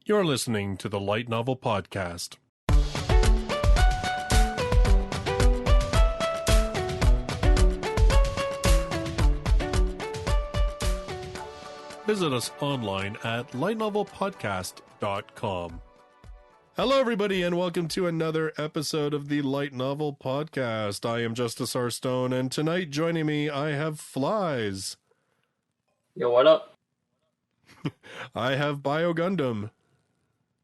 You're listening to the Light Novel Podcast. Visit us online at lightnovelpodcast.com. Hello, everybody, and welcome to another episode of the Light Novel Podcast. I am Justus R. Stone, and tonight joining me, I have Flyz. Yo, what up? I have BioGundam.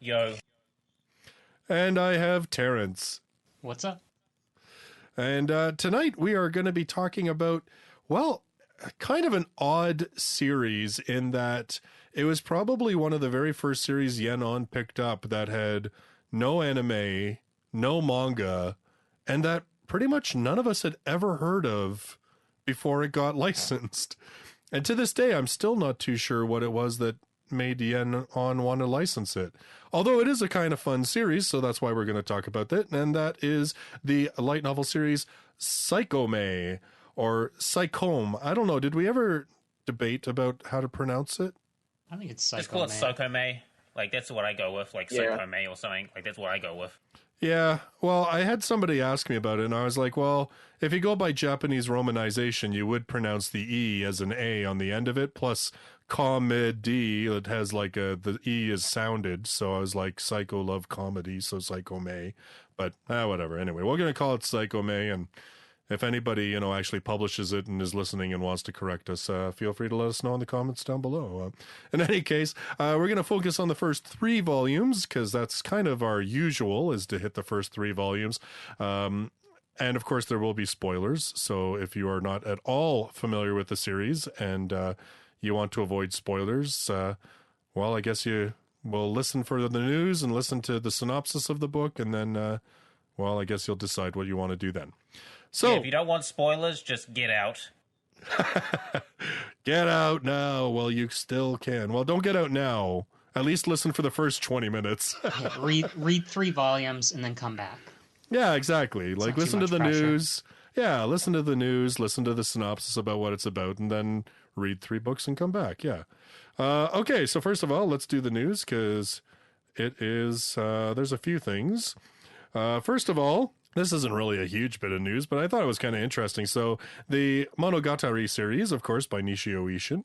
Yo. And I have Terrence. What's up? And tonight we are going to be talking about, well, kind of an odd series in that it was probably one of the very first series Yenon picked up that had no anime, no manga, and that pretty much none of us had ever heard of before it got licensed. And to this day, I'm still not too sure what it was that made Yenon want to license it. Although it is a kind of fun series, so that's why we're going to talk about that. And that is the light novel series Psycome, or Psycome. I don't know. Did we ever debate about how to pronounce it? I think it's Psycome. Just call it Psycome. Like, that's what I go with. Like, Psycome or something. Like, that's what I go with. Yeah. Well, I had somebody ask me about it, and I was like, well, if you go by Japanese romanization, you would pronounce the E as an A on the end of it, plus comedy. It has like the E is sounded. So I was like, Psycho love comedy, so Psycome. But whatever. Anyway, we're going to call it Psycome, and if anybody, actually publishes it and is listening and wants to correct us, feel free to let us know in the comments down below. In any case, we're going to focus on the first 3 volumes because that's kind of our usual, is to hit the first 3 volumes. And of course, there will be spoilers. So if you are not at all familiar with the series and you want to avoid spoilers, well, I guess you will listen for the news and listen to the synopsis of the book. And then, well, I guess you'll decide what you want to do then. So, yeah, if you don't want spoilers, just get out. Get out now. Well, you still can. Well, don't get out now. At least listen for the first 20 minutes. Yeah, read 3 volumes and then come back. Yeah, exactly. Like, listen to the pressure. news. Yeah, listen to the news, listen to the synopsis about what it's about, and then read 3 books and come back. Yeah. Okay, so first of all, let's do the news, because it is, there's a few things. First of all, this isn't really a huge bit of news, but I thought it was kind of interesting. So the Monogatari series, of course, by Nishio Ishin,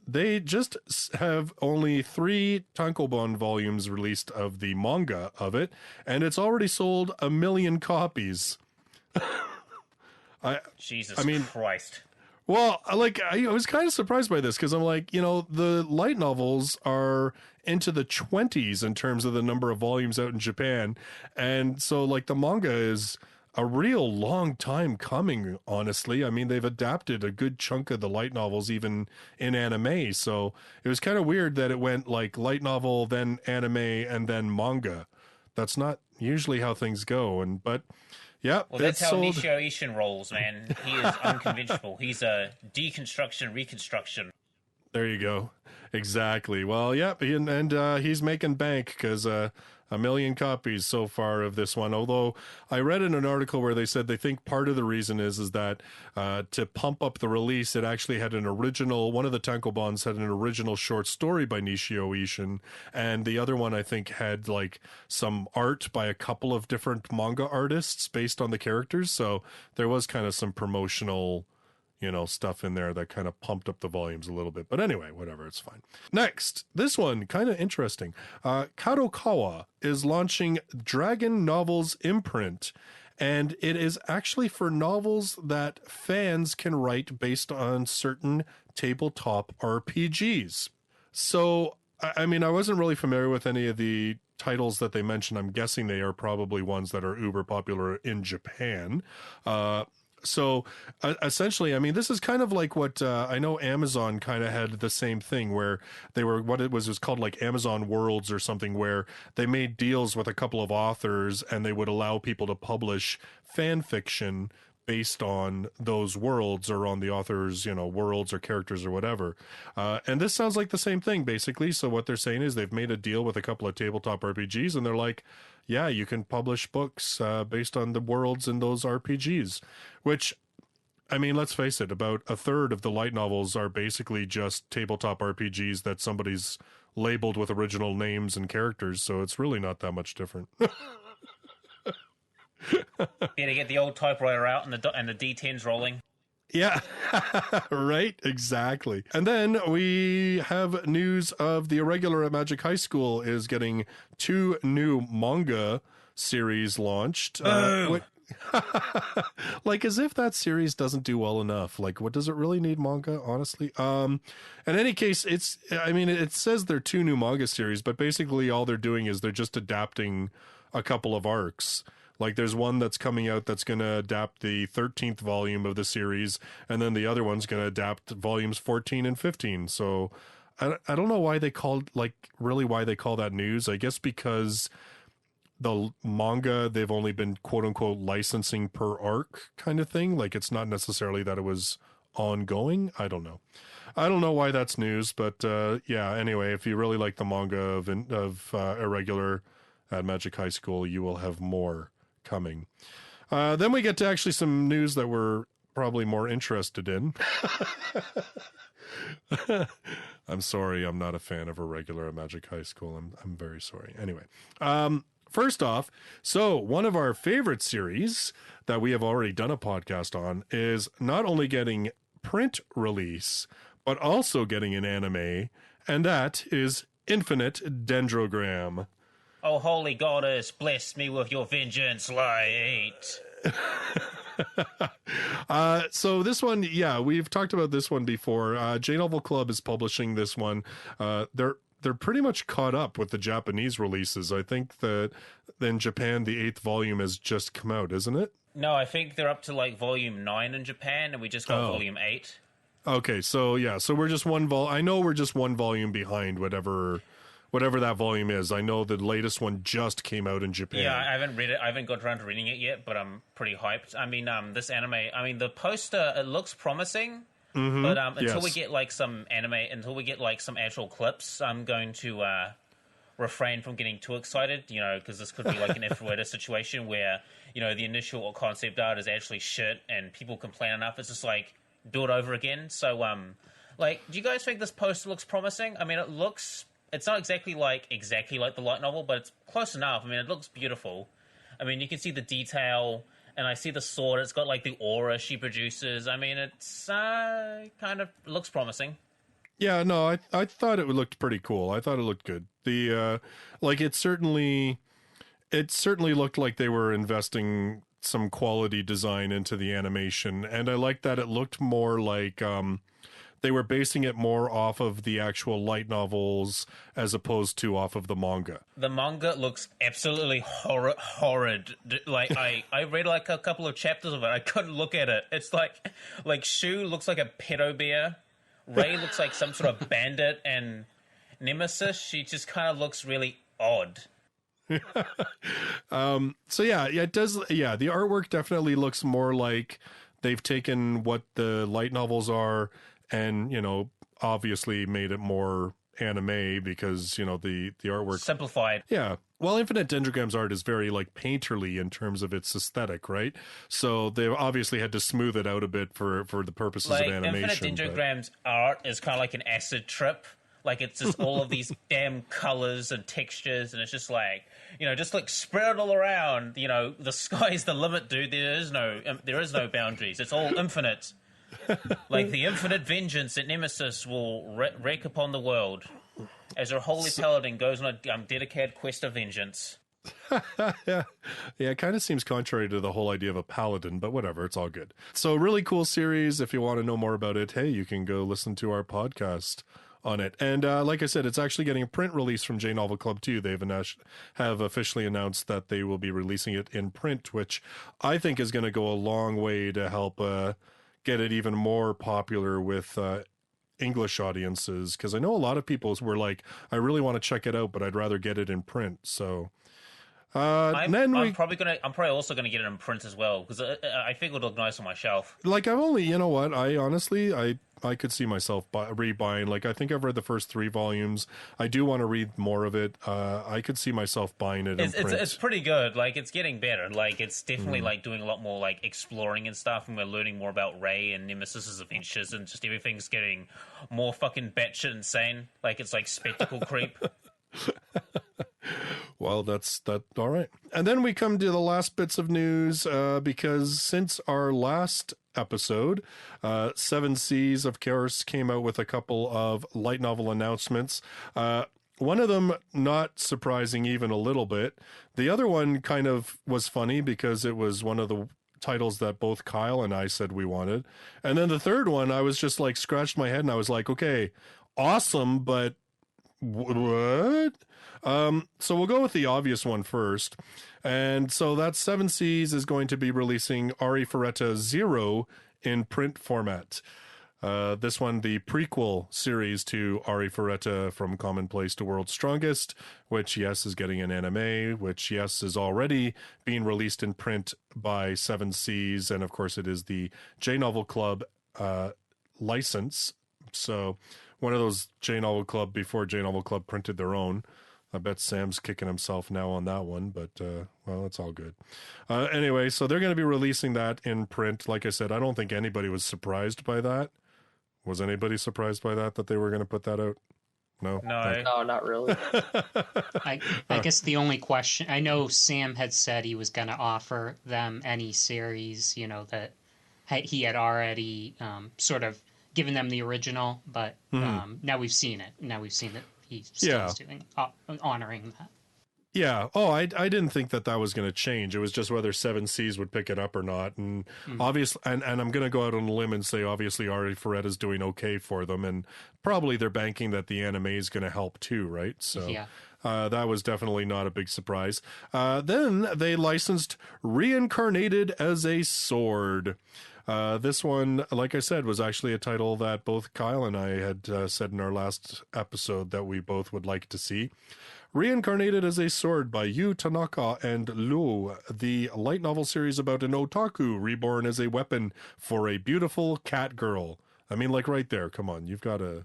they just have only 3 tankobon volumes released of the manga of it, and it's already sold 1 million copies. Jesus Christ. Well, like, I was kind of surprised by this because I'm like, the light novels are into the 20s in terms of the number of volumes out in Japan. And so, like, the manga is a real long time coming, honestly. I mean, they've adapted a good chunk of the light novels even in anime. So it was kind of weird that it went like light novel, then anime, and then manga. That's not usually how things go. But yeah, well, that's how Nishio Ishin rolls, man. He is unconventional. He's a deconstruction, reconstruction. There you go. Exactly. Well, yeah, and he's making bank because 1 million copies so far of this one. Although I read in an article where they said they think part of the reason is that to pump up the release, it actually had one of the tankobons had an original short story by Nishio Ishin, and the other one I think had like some art by a couple of different manga artists based on the characters. So there was kind of some promotional stuff in there that kind of pumped up the volumes a little bit. But anyway, whatever, it's fine. Next, this one, kind of interesting. Kadokawa is launching Dragon Novels Imprint, and it is actually for novels that fans can write based on certain tabletop RPGs. So, I mean, I wasn't really familiar with any of the titles that they mentioned. I'm guessing they are probably ones that are uber popular in Japan. So essentially, I mean, this is kind of like what I know Amazon kind of had the same thing where they were, what it was called like Amazon Worlds or something, where they made deals with a couple of authors and they would allow people to publish fan fiction based on those worlds or on the author's, worlds or characters or whatever. And this sounds like the same thing, basically. So what they're saying is they've made a deal with a couple of tabletop RPGs and they're like, yeah, you can publish books based on the worlds in those RPGs, which, I mean, let's face it, about a third of the light novels are basically just tabletop RPGs that somebody's labeled with original names and characters, so it's really not that much different. Yeah, to get the old typewriter out and the D10s rolling. Yeah, right, exactly. And then we have news of the Irregular at Magic High School is getting 2 new manga series launched. Like, as if that series doesn't do well enough. Like, what does it really need manga, honestly? In any case, it says they're 2 new manga series, but basically all they're doing is they're just adapting a couple of arcs. Like, there's one that's coming out that's going to adapt the 13th volume of the series, and then the other one's going to adapt volumes 14 and 15. So I don't know why they call that news. I guess because the manga, they've only been quote unquote licensing per arc kind of thing. Like, it's not necessarily that it was ongoing. I don't know why that's news, but yeah, anyway, if you really like the manga of Irregular at Magic High School, you will have more coming. Then we get to actually some news that we're probably more interested in. I'm sorry, I'm not a fan of Irregular at Magic High School. I'm very sorry. Anyway, first off, so one of our favorite series that we have already done a podcast on is not only getting print release, but also getting an anime, and that is Infinite Dendrogram. Oh, holy goddess, bless me with your vengeance light. So this one, yeah, we've talked about this one before. J-Novel Club is publishing this one. They're pretty much caught up with the Japanese releases. I think that in Japan, the 8th volume has just come out, isn't it? No, I think they're up to like volume 9 in Japan, and we just got volume 8. Okay, so yeah, so we're just I know we're just one volume behind whatever that volume is. I know the latest one just came out in Japan. Yeah, I haven't read it. I haven't got around to reading it yet, but I'm pretty hyped. I mean, this anime, the poster, it looks promising, but until we get like some actual clips, I'm going to refrain from getting too excited, because this could be like an Arifureta situation where, the initial concept art is actually shit and people complain enough. It's just like, do it over again. So, do you guys think this poster looks promising? I mean, it's not exactly like the light novel, but it's close enough. I mean, it looks beautiful. I mean, you can see the detail, and I see the sword. It's got like the aura she produces. I mean, it's kind of looks promising. Yeah, no, I thought it looked pretty cool. I thought it looked good. The it certainly looked like they were investing some quality design into the animation, and I like that it looked more like they were basing it more off of the actual light novels as opposed to off of the manga. The manga looks absolutely horrid. Like, I read like a couple of chapters of it. I couldn't look at it. It's like Shu looks like a pedo bear. Ray looks like some sort of bandit, and Nemesis, she just kind of looks really odd. So yeah, it does. Yeah, the artwork definitely looks more like they've taken what the light novels are and, obviously made it more anime because, the artwork simplified. Yeah. Well, Infinite Dendrogram's art is very like painterly in terms of its aesthetic, right? So they obviously had to smooth it out a bit for the purposes of animation. Infinite Dendrogram's art is kind of like an acid trip. Like, it's just all of these damn colors and textures, and it's just like, just like spread it all around. The sky's the limit, dude. There is no boundaries. It's all infinite. Like the infinite vengeance that Nemesis will wreak upon the world as her holy paladin goes on a dedicated quest of vengeance. Yeah, it kind of seems contrary to the whole idea of a paladin, but whatever, it's all good. So really cool series. If you want to know more about it, hey, you can go listen to our podcast on it. And like I said, it's actually getting a print release from J-Novel Club too. Have officially announced that they will be releasing it in print, which I think is going to go a long way to help get it even more popular with English audiences, because I know a lot of people were like, I really want to check it out, but I'd rather get it in print. So I'm probably also gonna get it in print as well because I think it'll look nice on my shelf. Like I've only, you know what? I honestly, I could see myself rebuying. Like I think I've read the first 3 volumes. I do want to read more of it. I could see myself buying it in print. It's pretty good. Like it's getting better. Like it's definitely like doing a lot more like exploring and stuff, and we're learning more about Ray and Nemesis's adventures, and just everything's getting more fucking batshit insane. Like it's like spectacle creep. Well, that's all right. And then we come to the last bits of news because since our last episode, Seven Seas, of course, came out with a couple of light novel announcements. One of them not surprising even a little bit. The other one kind of was funny because it was one of the titles that both Kyle and I said we wanted. And then the third one, I was just like scratched my head and I was like, okay, awesome, but what? So we'll go with the obvious one first. And so that Seven Seas is going to be releasing Arifureta 0 in print format. This one, the prequel series to Arifureta from Commonplace to World's Strongest, which, yes, is getting an anime, which, yes, is already being released in print by Seven Seas. And, of course, it is the J-Novel Club license. So one of those J-Novel Club before J-Novel Club printed their own. I bet Sam's kicking himself now on that one, but, well, it's all good. Anyway, so they're going to be releasing that in print. Like I said, I don't think anybody was surprised by that. Was anybody surprised by that they were going to put that out? No? No, not really. I guess the only question, I know Sam had said he was going to offer them any series, you know, that he had already sort of given them the original, but now we've seen it. Now we've seen that he still is doing, honoring that. Yeah. Oh, I didn't think that was going to change. It was just whether Seven Seas would pick it up or not. And obviously, and I'm going to go out on a limb and say, obviously, Arifureta is doing okay for them. And probably they're banking that the anime is going to help too, right? So Yeah. that was definitely not a big surprise. Then they licensed Reincarnated as a Sword. This one, like I said, was actually a title that both Kyle and I had said in our last episode that we both would like to see. Reincarnated as a Sword by Yu Tanaka and Lu, the light novel series about an otaku reborn as a weapon for a beautiful cat girl. I mean, like right there. Come on, you got to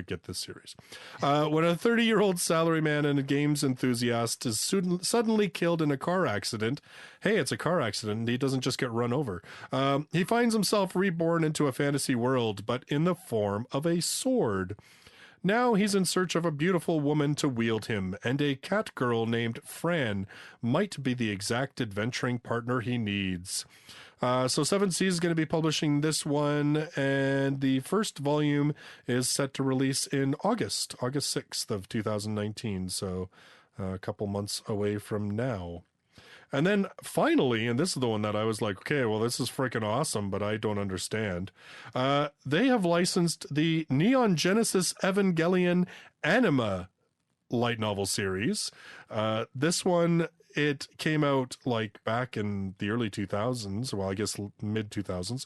get this series. When a 30-year-old salaryman and a games enthusiast is suddenly killed in a car accident, hey, it's a car accident, and he doesn't just get run over. He finds himself reborn into a fantasy world, but in the form of a sword. Now he's in search of a beautiful woman to wield him, and a cat girl named Fran might be the exact adventuring partner he needs. So Seven Seas is going to be publishing this one, and the first volume is set to release in August 6th of 2019, so a couple months away from now. And then finally, and this is the one that I was like, okay, well, this is freaking awesome, but I don't understand. They have licensed the Neon Genesis Evangelion Anima light novel series. This one, it came out like back in the early 2000s, well, I guess mid 2000s.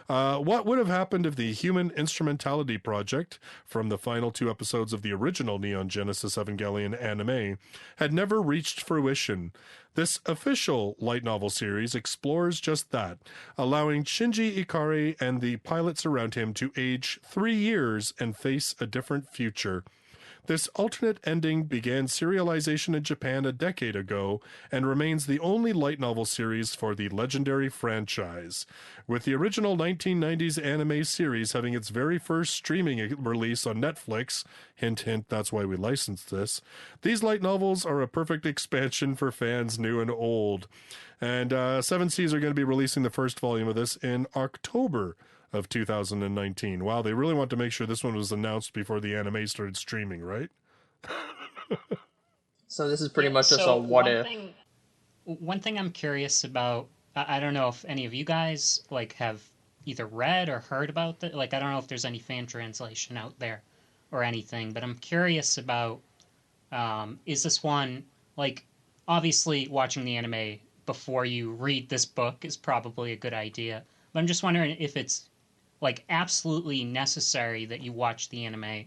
What would have happened if the Human Instrumentality Project from the final 2 episodes of the original Neon Genesis Evangelion anime had never reached fruition? This official light novel series explores just that, allowing Shinji Ikari and the pilots around him to age 3 years and face a different future. This alternate ending began serialization in Japan a decade ago and remains the only light novel series for the legendary franchise. With the original 1990s anime series having its very first streaming release on Netflix, hint, hint, that's why we licensed this, these light novels are a perfect expansion for fans new and old. And Seven Seas are going to be releasing the first volume of this in October of 2019. Wow, they really want to make sure this one was announced before the anime started streaming, right? So this is pretty much just a what if. One thing I'm curious about, I don't know if any of you guys like have either read or heard about that. Like, I don't know if there's any fan translation out there or anything, but I'm curious about, is this one, like, obviously watching the anime before you read this book is probably a good idea, but I'm just wondering if it's like absolutely necessary that you watch the anime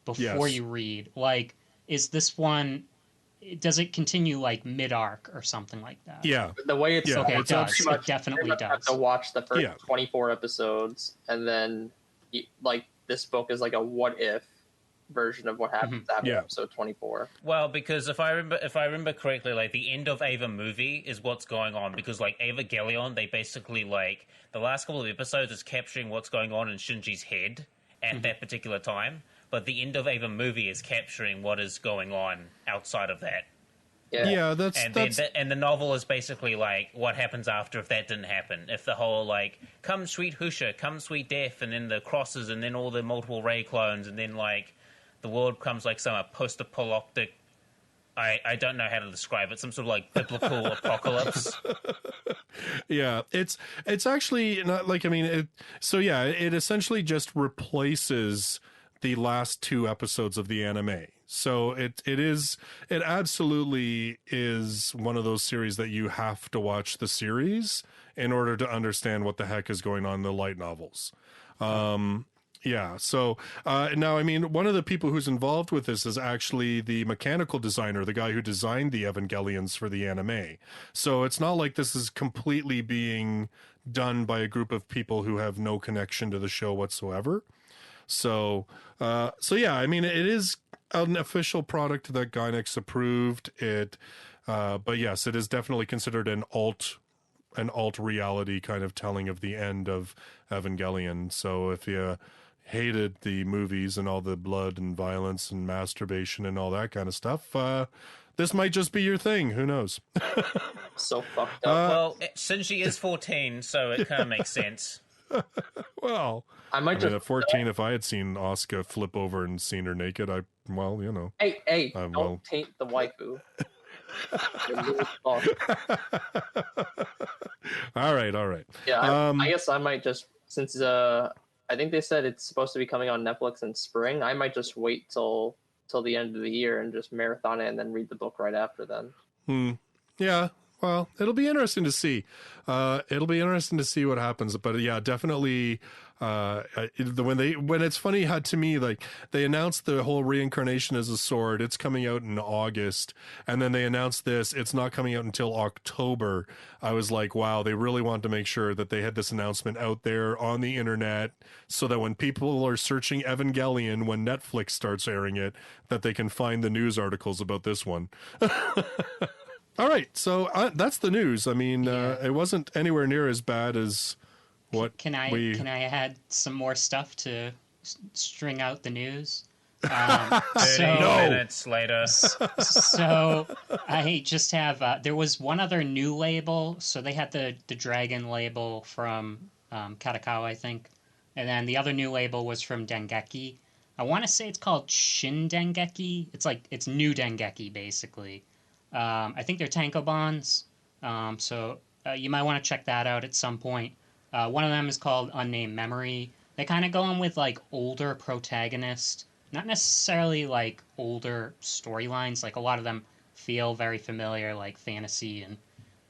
before you read. Like, is this one, does it continue like mid-arc or something like that? Yeah. The way it's Okay, it does. much, It definitely you does. have to watch the first 24 episodes, and then like this book is like a what if version of what happens after episode 24. Well, because if I remember correctly, like the end of Ava movie is what's going on, because like Evangelion, they basically like the last couple of episodes is capturing what's going on in Shinji's head at that particular time, but the end of Ava movie is capturing what is going on outside of that. Yeah, and the novel is basically like what happens after if that didn't happen. If the whole like come sweet Husha, come sweet death, and then the crosses, and then all the multiple Ray clones, and then like the world becomes like some post-apocalyptic. I don't know how to describe it. Some sort of like biblical apocalypse. Yeah, it's actually not like, I mean, it essentially just replaces the last 2 episodes of the anime. So it absolutely is one of those series that you have to watch the series in order to understand what the heck is going on in the light novels. Yeah. So now, I mean, one of the people who's involved with this is actually the mechanical designer, the guy who designed the Evangelions for the anime. So it's not like this is completely being done by a group of people who have no connection to the show whatsoever. So yeah, I mean, it is an official product that Gainax approved it. But yes, it is definitely considered an alt reality kind of telling of the end of Evangelion. So if you hated the movies and all the blood and violence and masturbation and all that kind of stuff, this might just be your thing. Who knows? So fucked up. Well, Shinji is 14, so it kind of makes sense. Well, I mean, at 14, if I had seen Asuka flip over and seen her naked, you know. Hey, don't taint the waifu. All right. Yeah, I guess I might just, since I think they said it's supposed to be coming on Netflix in spring, I might just wait till the end of the year and just marathon it and then read the book right after then. Yeah. Well, it'll be interesting to see. What happens. But yeah, definitely. When it's funny how, to me, like, they announced the whole reincarnation as a sword, it's coming out in August, and then they announced this, it's not coming out until October. I was like, wow, they really want to make sure that they had this announcement out there on the internet so that when people are searching Evangelion, when Netflix starts airing it, that they can find the news articles about this one. All right, so that's the news. I mean, it wasn't anywhere near as bad as what Can I add some more stuff to string out the news? 30 minutes later. So I just have, there was one other new label. So they had the dragon label from Kadokawa, I think. And then the other new label was from Dengeki. I want to say it's called Shin Dengeki. It's new Dengeki, basically. I think they're tankobons, so you might want to check that out at some point. One of them is called Unnamed Memory. They kind of go on with like older protagonists, not necessarily like older storylines. Like a lot of them feel very familiar, like fantasy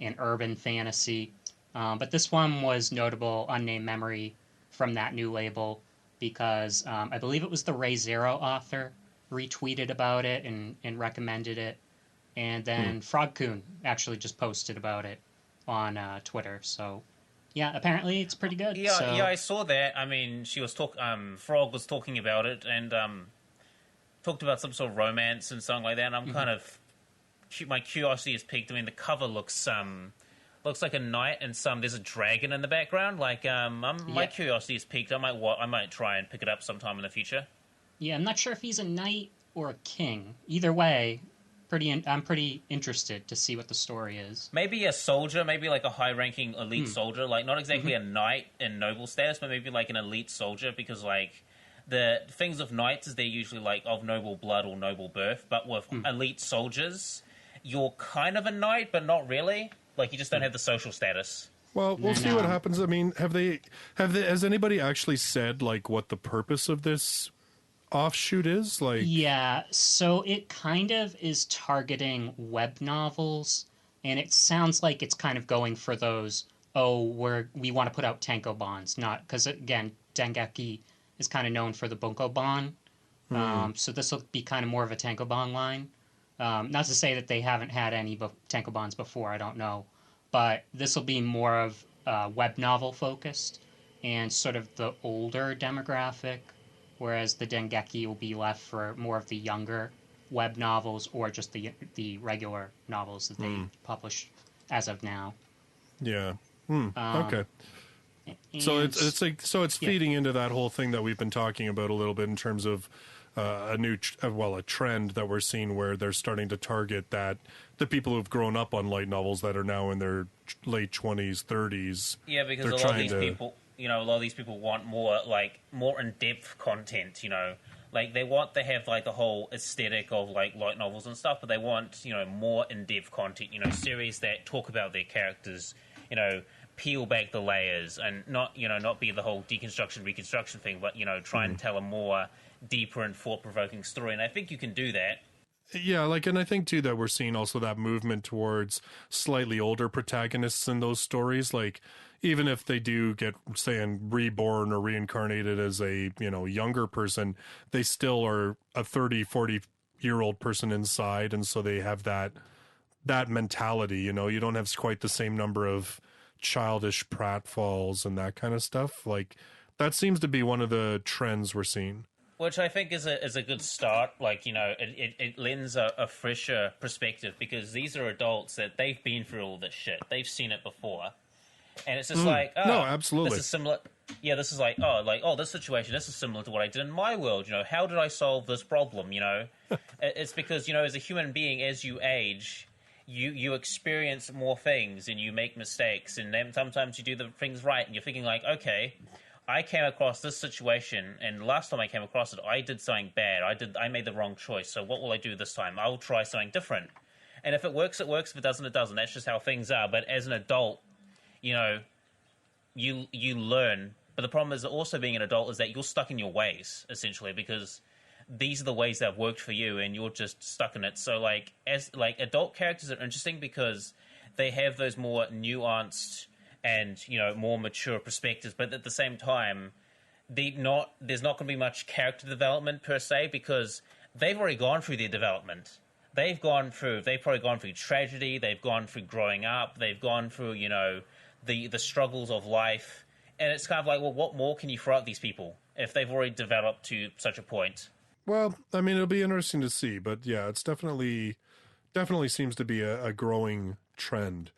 and urban fantasy. But this one was notable, Unnamed Memory, from that new label because I believe it was the Ray Zero author retweeted about it and recommended it. And then Frog-kun actually just posted about it on Twitter. So, yeah, apparently it's pretty good. Yeah, yeah, I saw that. I mean, she was Frog was talking about it and talked about some sort of romance and something like that. And I'm kind of, my curiosity is piqued. I mean, the cover looks like a knight and there's a dragon in the background. Like, my curiosity is piqued. I might try and pick it up sometime in the future. Yeah, I'm not sure if he's a knight or a king. Either way. I'm pretty interested to see what the story is. Maybe a soldier, maybe like a high-ranking elite soldier, like not exactly a knight in noble status, but maybe like an elite soldier, because like the things of knights is they're usually like of noble blood or noble birth, but with elite soldiers, you're kind of a knight, but not really. Like you just don't have the social status. Well, we'll see what happens. I mean, has anybody actually said like what the purpose of this offshoot is? Like, yeah, so it kind of is targeting web novels, and it sounds like it's kind of going for those, we want to put out tankobons, not because again Dengeki is kind of known for the bunkobon, so this will be kind of more of a tankobon line. Not to say that they haven't had any tankobons before, I don't know. But this will be more of web novel focused and sort of the older demographic, whereas the Dengeki will be left for more of the younger web novels or just the regular novels that they publish as of now. Yeah. Okay. So it's like it's feeding into that whole thing that we've been talking about a little bit in terms of a trend that we're seeing where they're starting to target the people who've grown up on light novels that are now in their late 20s, 30s. Yeah, because a lot of these people, a lot of these people want more in-depth content, Like, they have, like, the whole aesthetic of, like, light novels and stuff, but they want, more in-depth content, series that talk about their characters, peel back the layers and not be the whole deconstruction, reconstruction thing, but, try and tell a more deeper and thought-provoking story. And I think you can do that. Yeah, and I think, too, that we're seeing also that movement towards slightly older protagonists in those stories, like, even if they do get, say, reborn or reincarnated as a, younger person, they still are a 30, 40-year-old person inside, and so they have that mentality, you don't have quite the same number of childish pratfalls and that kind of stuff. Like, that seems to be one of the trends we're seeing. Which I think is a good start. Like, it lends a fresher perspective because these are adults that they've been through all this shit. They've seen it before. And it's just no, absolutely. This is similar. Yeah, this is this situation, this is similar to what I did in my world. How did I solve this problem? It's because, as a human being, as you age, you experience more things and you make mistakes. And then sometimes you do the things right and you're thinking like, okay, I came across this situation, and last time I came across it, I did something bad. I made the wrong choice. So what will I do this time? I will try something different. And if it works, it works. If it doesn't, it doesn't. That's just how things are. But as an adult, you learn. But the problem is also being an adult is that you're stuck in your ways, essentially, because these are the ways that have worked for you, and you're just stuck in it. So, adult characters are interesting because they have those more nuanced and more mature perspectives, but at the same time, there's not going to be much character development per se because they've already gone through their development. They've probably gone through tragedy. They've gone through growing up. They've gone through the struggles of life, and it's kind of like, well, what more can you throw at these people if they've already developed to such a point? Well, I mean, it'll be interesting to see, but yeah, it's definitely seems to be a growing trend.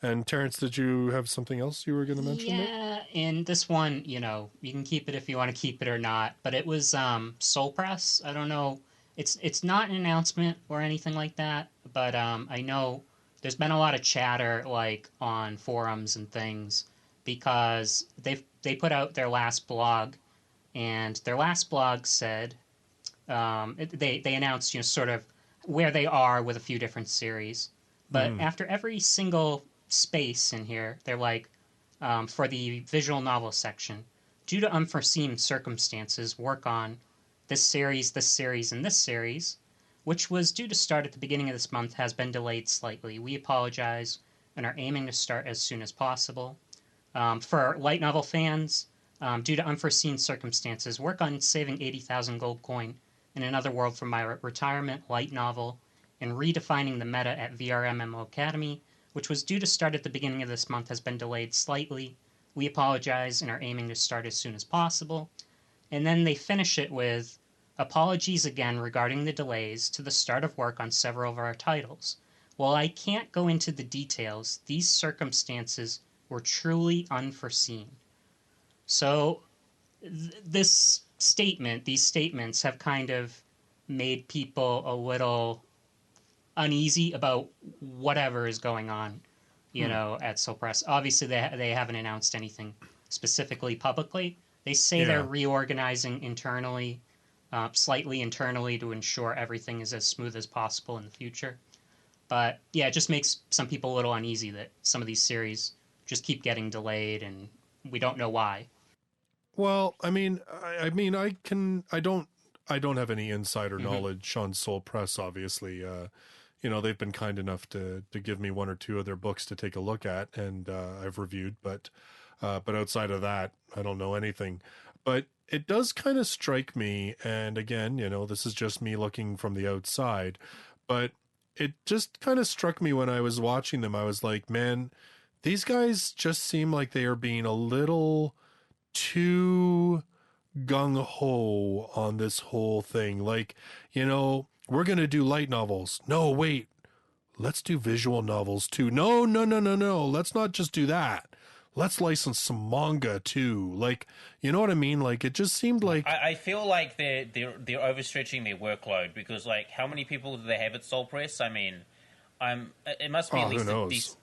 And Terrence, did you have something else you were going to mention? Yeah, in this one, you can keep it if you want to keep it or not. But it was Soul Press. I don't know. It's not an announcement or anything like that. But I know there's been a lot of chatter like on forums and things because they put out their last blog, and their last blog said they announced sort of where they are with a few different series. But after every single space in here, they're like, for the visual novel section, due to unforeseen circumstances, work on this series, and this series, which was due to start at the beginning of this month, has been delayed slightly. We apologize and are aiming to start as soon as possible. For light novel fans, due to unforeseen circumstances, work on saving 80,000 gold coin in another world from my retirement light novel and redefining the meta at VRMMO Academy, which was due to start at the beginning of this month, has been delayed slightly. We apologize and are aiming to start as soon as possible. And then they finish it with, apologies again regarding the delays to the start of work on several of our titles. While I can't go into the details, these circumstances were truly unforeseen. So these statements have kind of made people a little uneasy about whatever is going on, at Soul Press. Obviously, they haven't announced anything specifically publicly. They say they're reorganizing internally, slightly internally, to ensure everything is as smooth as possible in the future. But yeah, it just makes some people a little uneasy that some of these series just keep getting delayed, and we don't know why. Well, I don't have any insider knowledge on Soul Press, obviously. They've been kind enough to give me one or two of their books to take a look at, and I've reviewed, but outside of that, I don't know anything. But it does kind of strike me, and again, this is just me looking from the outside, but it just kind of struck me when I was watching them. I was like, man, these guys just seem like they are being a little too gung-ho on this whole thing. Like, we're going to do light novels. No, wait. Let's do visual novels too. No. Let's not just do that. Let's license some manga too. Like, you know what I mean? Like, it just seemed like I feel like they're overstretching their workload, because like, how many people do they have at Soul Press? I mean, it must be at least these.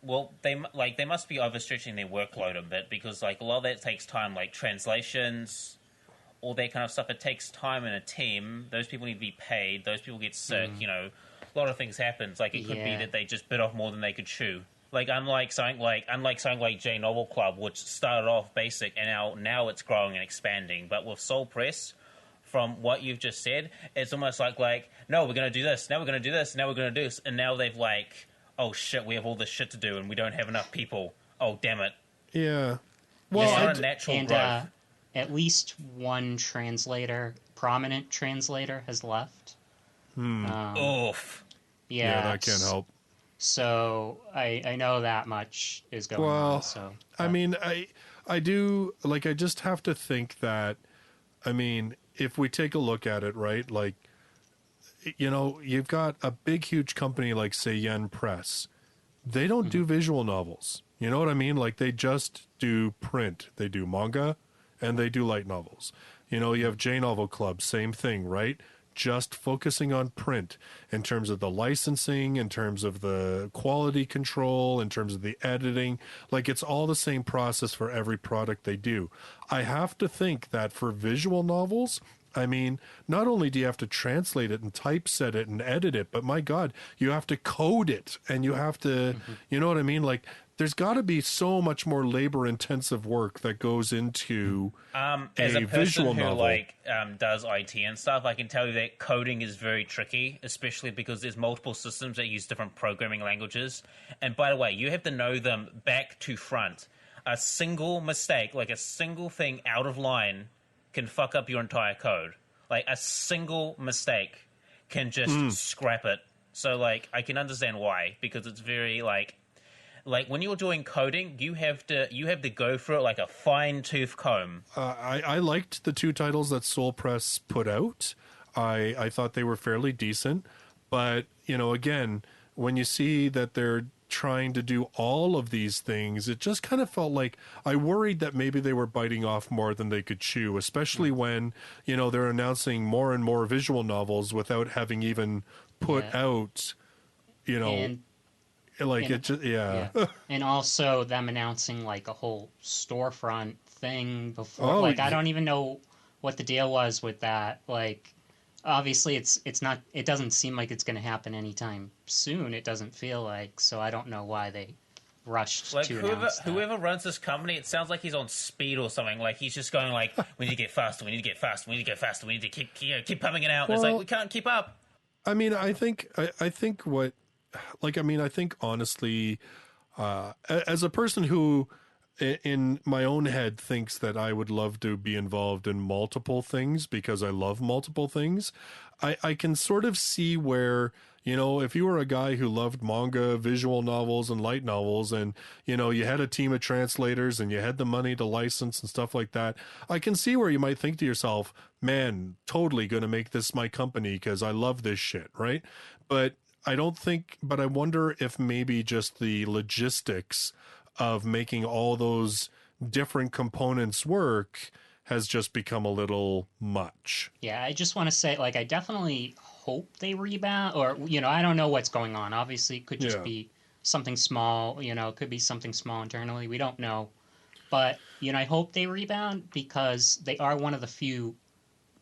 Well, they must be overstretching their workload a bit, because like a lot of that takes time, like translations, all that kind of stuff. It takes time in a team. Those people need to be paid. Those people get sick. A lot of things happen. Like, it could be that they just bit off more than they could chew. Like, unlike something like J Novel Club, which started off basic and now it's growing and expanding. But with Soul Press, from what you've just said, it's almost like no, we're going to do this, now we're going to do this, now we're going to do this, and now they've like, oh shit, we have all this shit to do and we don't have enough people. Oh, damn it. Yeah. Well, it's not a natural growth. At least one prominent translator has left. Oof. Yeah, that can't help. So I know that much is going on. So I mean, I do, like, I just have to think that, I mean, if we take a look at it, right, like, you've got a big, huge company like, say, Yen Press. They don't do visual novels. You know what I mean? Like, they just do print. They do manga, and they do light novels. You have J Novel Club, same thing, right? Just focusing on print in terms of the licensing, in terms of the quality control, in terms of the editing. Like, it's all the same process for every product they do. I have to think that for visual novels, I mean, not only do you have to translate it and typeset it and edit it, but my God, you have to code it, and you have to, you know what I mean? Like, there's got to be so much more labor-intensive work that goes into as a visual person who novel. Does IT and stuff, I can tell you that coding is very tricky, especially because there's multiple systems that use different programming languages. And by the way, you have to know them back to front. A single mistake, like a single thing out of line, can fuck up your entire code. Like, a single mistake can just scrap it. So, like, I can understand why, because it's very like when you're doing coding, you have to go through it like a fine-tooth comb. I liked the two titles that Soul Press put out. I thought they were fairly decent, but again, when you see that they're trying to do all of these things, it just kind of felt like I worried that maybe they were biting off more than they could chew, especially when they're announcing more and more visual novels without having even put out and also them announcing like a whole storefront thing before. I don't even know what the deal was with that. Like, obviously it's not. It doesn't seem like it's going to happen anytime soon. It doesn't feel like. So I don't know why they rushed to announce that. Whoever runs this company, it sounds like he's on speed or something. Like, he's just going like, we need to get faster. We need to get faster. We need to get faster. We need to keep pumping it out. Well, it's like, we can't keep up. I mean, I think honestly, as a person who in my own head thinks that I would love to be involved in multiple things because I love multiple things, I can sort of see where, if you were a guy who loved manga, visual novels, and light novels, and, you had a team of translators and you had the money to license and stuff like that, I can see where you might think to yourself, man, totally going to make this my company because I love this shit, right? But I wonder if maybe just the logistics of making all those different components work has just become a little much. Yeah, I just want to say, I definitely hope they rebound, or, I don't know what's going on. Obviously, it could just be something small, it could be something small internally. We don't know. But, I hope they rebound because they are one of the few,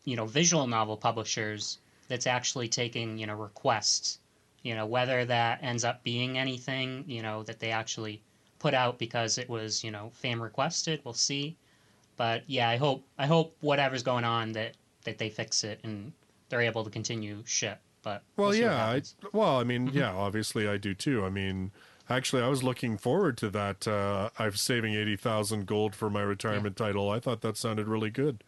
visual novel publishers that's actually taking, requests. Whether that ends up being anything, that they actually put out because it was, fan requested, we'll see. But yeah, I hope whatever's going on that they fix it and they're able to continue ship. But obviously I do too. I mean, actually, I was looking forward to that. I'm saving 80,000 gold for my retirement title. I thought that sounded really good.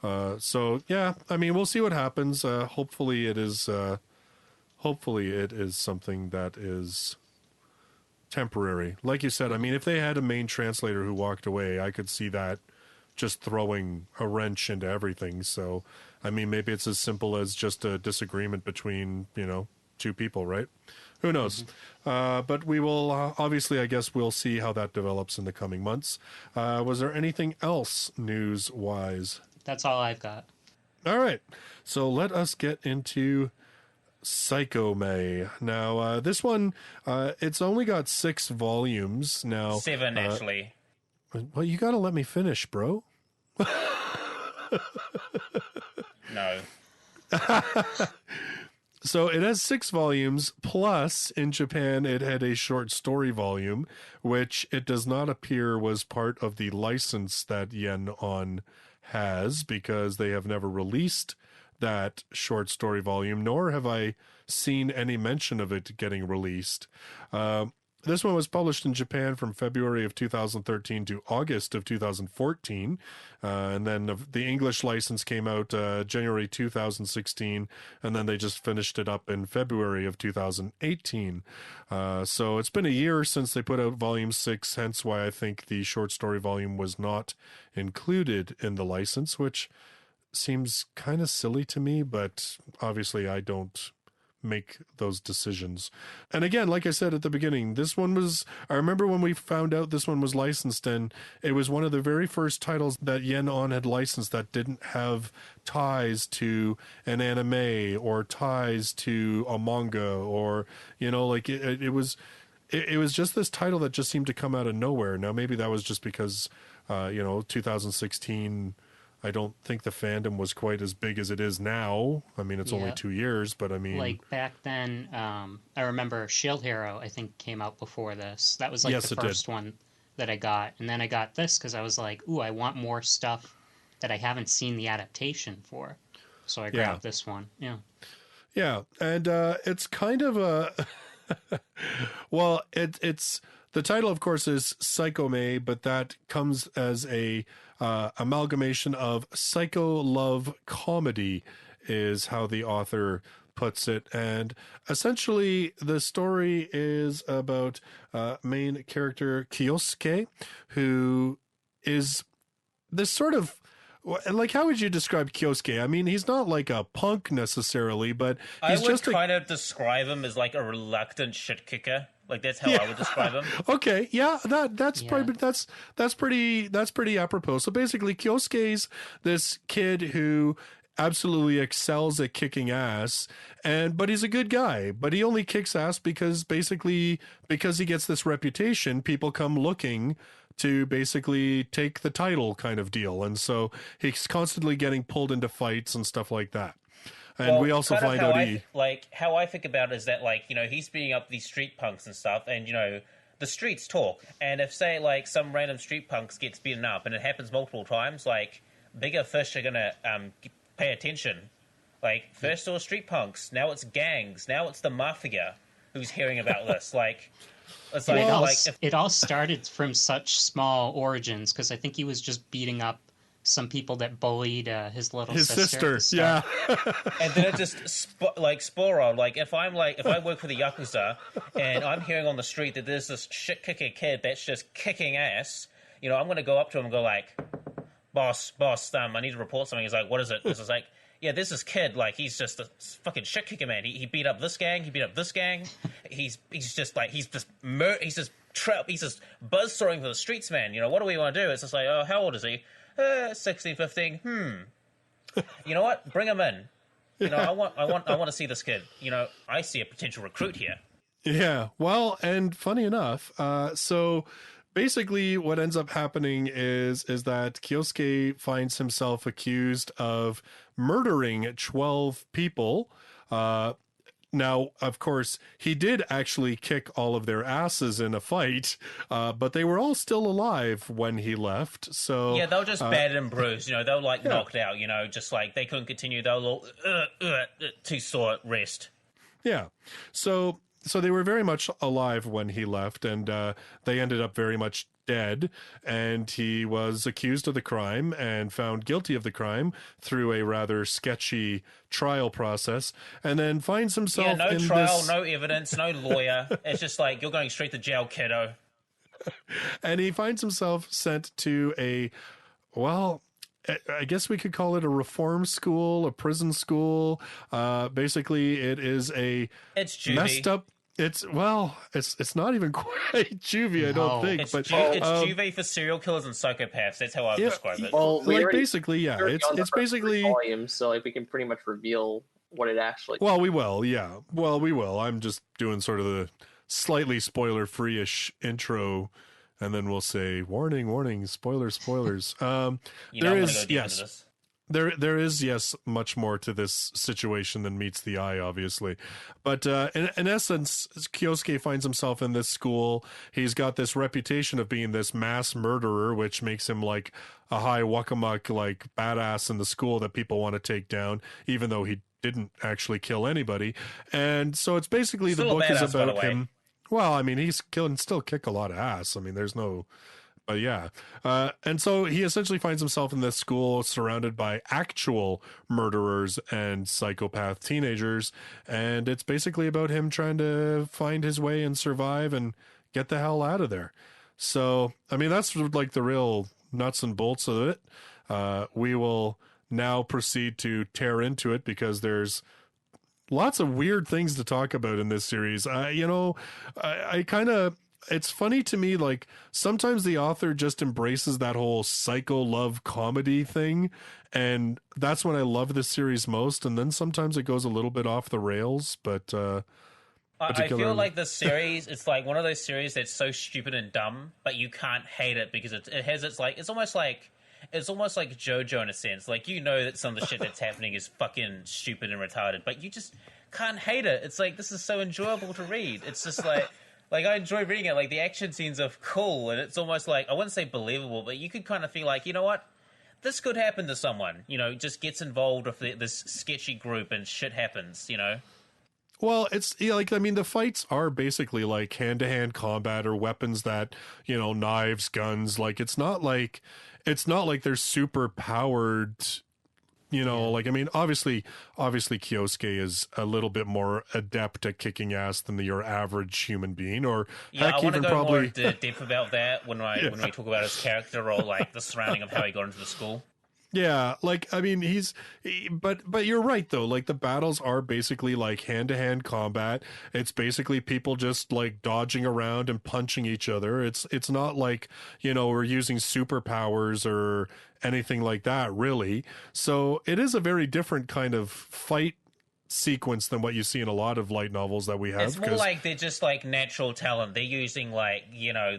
So yeah, I mean, we'll see what happens. Hopefully it is hopefully it is something that is temporary. Like you said, I mean, if they had a main translator who walked away, I could see that just throwing a wrench into everything. So, I mean, maybe it's as simple as just a disagreement between, two people, right? Who knows? But we will, obviously, I guess we'll see how that develops in the coming months. Was there anything else news-wise? That's all I've got. All right. So let us get into Psycome. Now, this one, it's only got 6 volumes. Now 7, actually. Well, you got to let me finish, bro. No. So it has 6 volumes, plus in Japan it had a short story volume, which it does not appear was part of the license that Yen On has, because they have never released that short story volume, nor have I seen any mention of it getting released. This one was published in Japan from February of 2013 to August of 2014. And then the English license came out January 2016. And then they just finished it up in February of 2018. So it's been a year since they put out volume 6, hence why I think the short story volume was not included in the license, which seems kind of silly to me, but obviously I don't make those decisions. And again, like I said at the beginning, I remember when we found out this one was licensed, and it was one of the very first titles that Yen On had licensed that didn't have ties to an anime or ties to a manga, or, it was just this title that just seemed to come out of nowhere. Now, maybe that was just because, 2016, I don't think the fandom was quite as big as it is now. I mean, it's only 2 years, but I mean... Like, back then, I remember Shield Hero, I think, came out before this. That was, the first one that I got. And then I got this because I was like, ooh, I want more stuff that I haven't seen the adaptation for. So I grabbed this one, Yeah, and it's kind of a... well, it's... The title, of course, is Psycome, but that comes as a amalgamation of psycho love comedy, is how the author puts it. And essentially, the story is about main character Kyosuke, who is this sort of... Like, how would you describe Kyosuke? I mean, he's not like a punk necessarily, but he's just kind of describe him as like a reluctant shit kicker. Like, that's how I would describe him. Okay, yeah, that's pretty apropos. So basically, Kyosuke's this kid who absolutely excels at kicking ass, but he's a good guy. But he only kicks ass because he gets this reputation, people come looking to basically take the title kind of deal. And so he's constantly getting pulled into fights and stuff like that. And we also find out how I think about it is that, he's beating up these street punks and stuff, and, the streets talk. And if, say, some random street punks gets beaten up, and it happens multiple times, bigger fish are going to pay attention. First it was street punks, now it's gangs, now it's the mafia who's hearing about this. It all started from such small origins, because I think he was just beating up some people that bullied his sister. Yeah. And then it just spore on. If I work for the Yakuza and I'm hearing on the street that there's this shit kicker kid that's just kicking ass, I'm going to go up to him and go boss, I need to report something. He's like, what is it? It's like, yeah, there's this kid, he's just a fucking shit kicker, man. He beat up this gang, he beat up this gang. He's just buzz sawing for the streets, man. What do we want to do? It's just like, oh, how old is he? 16, 15. You know what? Bring him in. I want to see this kid. I see a potential recruit here. Yeah. Well, and funny enough, so basically what ends up happening is that Kyosuke finds himself accused of murdering 12 people. Now, of course, he did actually kick all of their asses in a fight, but they were all still alive when he left. So yeah, they were just battered and bruised. They were knocked out. Just they couldn't continue. They were all too sore rest. Yeah. So so they were very much alive when he left, and they ended up very much dead, and he was accused of the crime and found guilty of the crime through a rather sketchy trial process, and then finds himself no in trial, this... no evidence, no lawyer. It's just like, you're going straight to jail, kiddo. And he finds himself sent to a, well, I guess we could call it a reform school, a prison school. Basically, it is it's juvie. messed up... It's not even quite juvie, I don't think. It's but it's juvie for serial killers and psychopaths. That's how I would describe it. Well, basically, yeah. It's basically volumes, so like we can pretty much reveal what it actually. Well, we will, yeah. Well, we will. I'm just doing sort of the slightly spoiler-free-ish intro, and then we'll say warning, warning, spoilers. There is yes. There is, yes, much more to this situation than meets the eye, obviously. But in essence, Kyosuke finds himself in this school. He's got this reputation of being this mass murderer, which makes him like a high wakamak, like badass in the school that people want to take down, even though he didn't actually kill anybody. And so it's basically the book is about him. Well, I mean, he can still kick a lot of ass. I mean, there's no... But yeah. And so he essentially finds himself in this school surrounded by actual murderers and psychopath teenagers. And it's basically about him trying to find his way and survive and get the hell out of there. So, I mean, that's like the real nuts and bolts of it. We will now proceed to tear into it because there's lots of weird things to talk about in this series. I kind of... It's funny to me, like, sometimes the author just embraces that whole psycho love comedy thing, and that's when I love this series most, and then sometimes it goes a little bit off the rails, but... I feel like this series, it's like one of those series that's so stupid and dumb, but you can't hate it because it's almost like JoJo in a sense. Like, you know that some of the shit that's happening is fucking stupid and retarded, but you just can't hate it. It's like, this is so enjoyable to read. It's just like... Like, I enjoy reading it. Like, the action scenes are cool, and it's almost like, I wouldn't say believable, but you could kind of feel like, you know what? This could happen to someone, just gets involved with this sketchy group and shit happens, Well, it's like, I mean, the fights are basically like hand-to-hand combat or weapons that, knives, guns. Like, it's not like they're super powered. Like, I mean, obviously Kyosuke is a little bit more adept at kicking ass than your average human being, or I want to go more into depth about that when we talk about his character or like the surrounding of how he got into the school. Yeah, like, I mean, but you're right though. Like, the battles are basically like hand-to-hand combat. It's basically people just like dodging around and punching each other. It's not like, we're using superpowers or anything like that, really. So it is a very different kind of fight sequence than what you see in a lot of light novels that we have. It's more like they're just like natural talent. They're using like,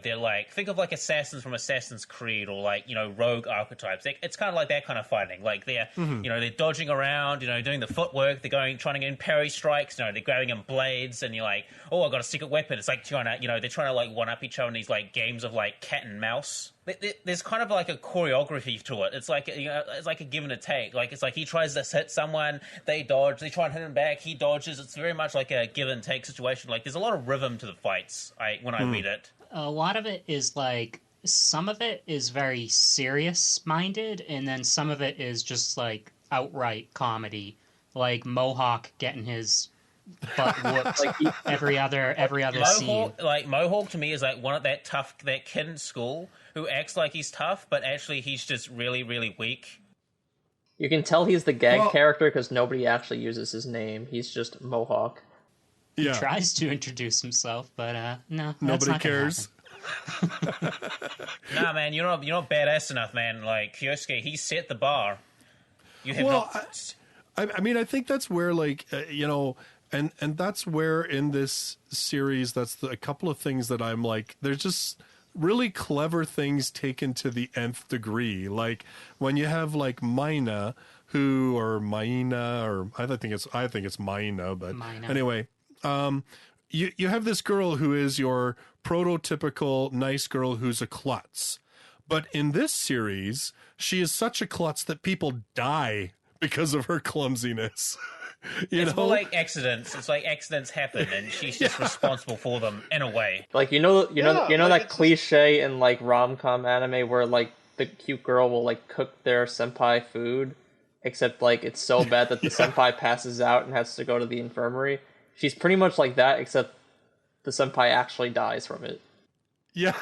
they're like, think of like assassins from Assassin's Creed or like, rogue archetypes. It's kind of like that kind of fighting. Like they're, they're dodging around, doing the footwork. They're trying to get in parry strikes. They're grabbing in blades and you're like, oh, I got a secret weapon. It's like trying to, they're trying to like one up each other in these like games of like cat and mouse. There's kind of like a choreography to it. It's like it's like a give and a take. Like, it's like he tries to hit someone, they dodge, they try and hit him back, he dodges. It's very much like a give and take situation. Like, there's a lot of rhythm to the fights. When I read it, a lot of it is like, some of it is very serious minded, and then some of it is just like outright comedy, like Mohawk getting his butt whooped every other scene. Like, Mohawk to me is like that kid in school who acts like he's tough, but actually he's just really, really weak. You can tell he's the gag character because nobody actually uses his name. He's just Mohawk. Yeah. He tries to introduce himself, but no, nobody cares. Nah, man, you're not badass enough, man. Like, Kyosuke, he set the bar. You have not. I mean, I think that's where, like, and that's where in this series, that's a couple of things that I'm like, there's just really clever things taken to the nth degree. Like, when you have like Maina, or I think it's Maina, but Maina. Anyway, you have this girl who is your prototypical nice girl who's a klutz. But in this series, she is such a klutz that people die because of her clumsiness. It's more like accidents. It's like accidents happen, and she's just responsible for them in a way. Like you know like, that cliche in like rom-com anime where like the cute girl will like cook their senpai food, except like it's so bad that the senpai passes out and has to go to the infirmary. She's pretty much like that, except the senpai actually dies from it. Yeah.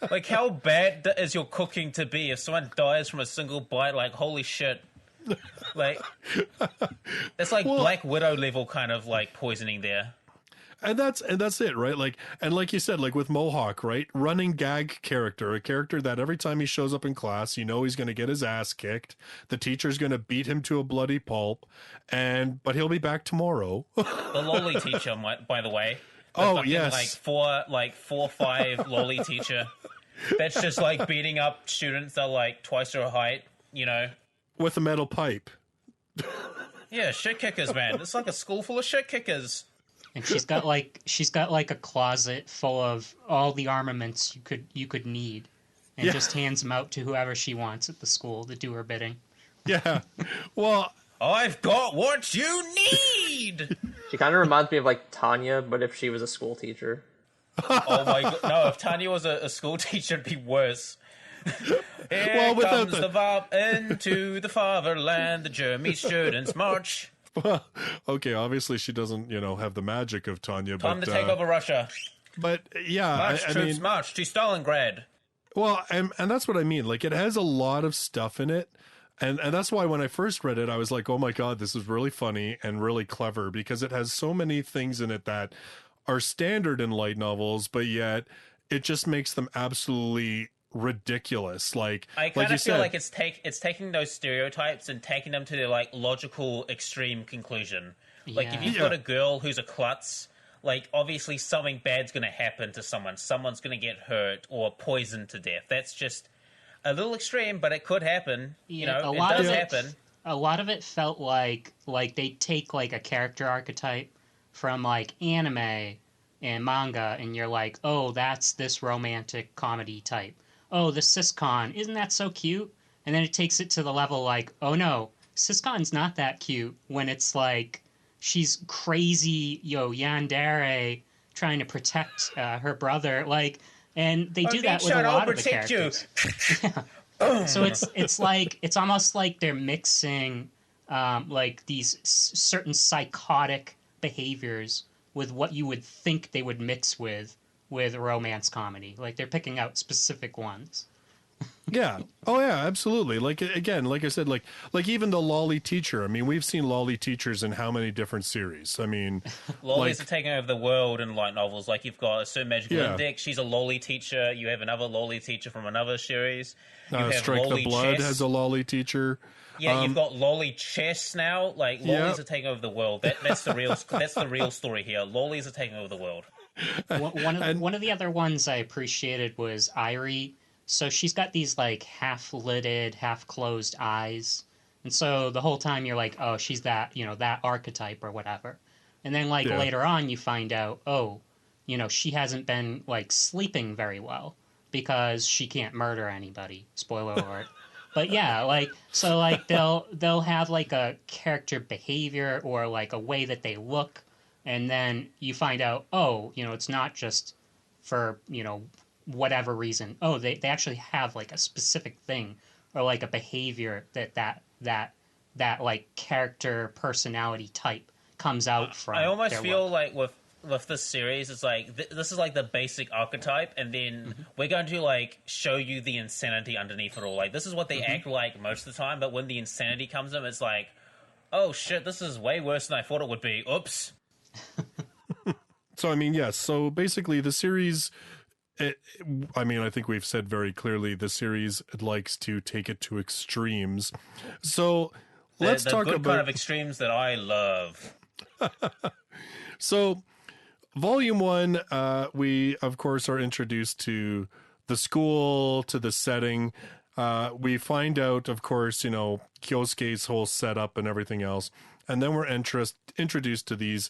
Like, how bad is your cooking to be if someone dies from a single bite? Like, holy shit. Like, it's like Black Widow level kind of like poisoning there. And that's it, right? Like, and like you said, like with Mohawk, right? Running gag character, a character that every time he shows up in class, you know he's going to get his ass kicked. The teacher's going to beat him to a bloody pulp, but he'll be back tomorrow. The lolly teacher, by the way. Yes. Like 4'5" lolly teacher. That's just like beating up students that are like twice her height, you know. With a metal pipe. Yeah, shit kickers, man. It's like a school full of shit kickers. And she's got like a closet full of all the armaments you could need, and just hands them out to whoever she wants at the school to do her bidding. Yeah. Well, I've got what you need. She kind of reminds me of like Tanya, but if she was a school teacher. Oh my god! No, if Tanya was a school teacher, it'd be worse. Here comes the Bob into the fatherland. The German students march. Well, okay, obviously she doesn't, have the magic of Tanya. Time to take over Russia. But yeah, march, troops, march to Stalingrad. Well, and that's what I mean. Like, it has a lot of stuff in it. And that's why when I first read it, I was like, oh my God, this is really funny and really clever, because it has so many things in it that are standard in light novels, but yet it just makes them absolutely ridiculous. Like, I kind of feel like it's taking those stereotypes and taking them to their like logical extreme conclusion. Like, if you've got a girl who's a klutz, like obviously something bad's going to happen to someone. Someone's going to get hurt or poisoned to death. That's just a little extreme, but it could happen. Yeah, it does happen. A lot of it felt like they take like a character archetype from like anime and manga, and you're like, oh, that's this romantic comedy type. Oh, the Siscon, isn't that so cute? And then it takes it to the level like, oh no, Siscon's not that cute, when it's like she's crazy, yandere, trying to protect her brother, like, and they do that with a lot of the characters. Yeah. So it's like, it's almost like they're mixing like these certain psychotic behaviors with what you would think they would mix with romance comedy. Like, they're picking out specific ones. Yeah. Oh yeah, absolutely. Like, again, like I said, like even the lolly teacher. I mean, we've seen lolly teachers in how many different series? I mean, lollies are taking over the world in light novels. Like, you've got a Sir Magical Index, she's a lolly teacher. You have another lolly teacher from another series. You have Strike the Blood has a lolly teacher. Yeah, you've got lolly chess now. Like, lollies are taking over the world. That's the real story here. Lollies are taking over the world. One of the other ones I appreciated was Irie. So she's got these like half-lidded, half-closed eyes. And so the whole time you're like, oh, she's that, that archetype or whatever. And then like later on you find out, oh, she hasn't been like sleeping very well because she can't murder anybody. Spoiler alert. But yeah, like, so like they'll have like a character behavior or like a way that they look. And then you find out, oh, it's not just for, whatever reason. Oh, they actually have like a specific thing or like a behavior that like character personality type comes out from. I almost feel like with this series, it's like this is like the basic archetype, and then we're going to like show you the insanity underneath it all. Like, this is what they act like most of the time, but when the insanity comes in, it's like, oh shit, this is way worse than I thought it would be. Oops. So I mean, yes. So basically, the series. I think we've said very clearly the series likes to take it to extremes. So let's talk about kind of extremes that I love. So, Volume 1, we of course are introduced to the school, to the setting. We find out, of course, Kyosuke's whole setup and everything else, and then we're introduced to these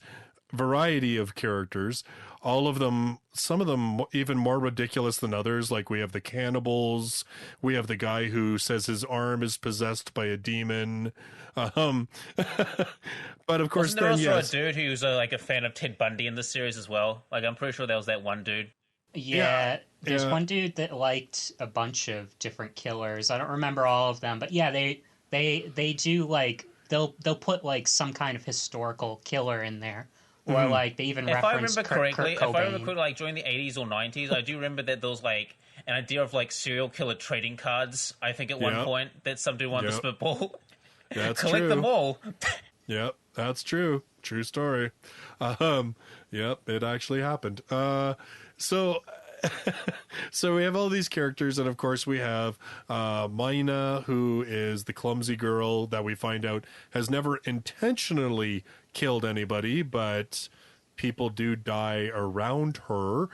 variety of characters. All of them, some of them even more ridiculous than others. Like we have the cannibals, we have the guy who says his arm is possessed by a demon. But of course, wasn't there also a dude who's like a fan of Ted Bundy in this series as well? Like I'm pretty sure there was that one dude. Yeah, there's one dude that liked a bunch of different killers. I don't remember all of them, but yeah, they do like they'll put like some kind of historical killer in there. Or like they even reference Kurt Cobain. If I remember correctly, like during the 80s or 90s, I do remember that there was like an idea of like serial killer trading cards. I think at one point that some dude wanted to spitball. That's collect them all. Yep, that's true. True story. Yep, it actually happened. So we have all these characters, and of course we have Mina, who is the clumsy girl that we find out has never intentionally killed anybody, but people do die around her.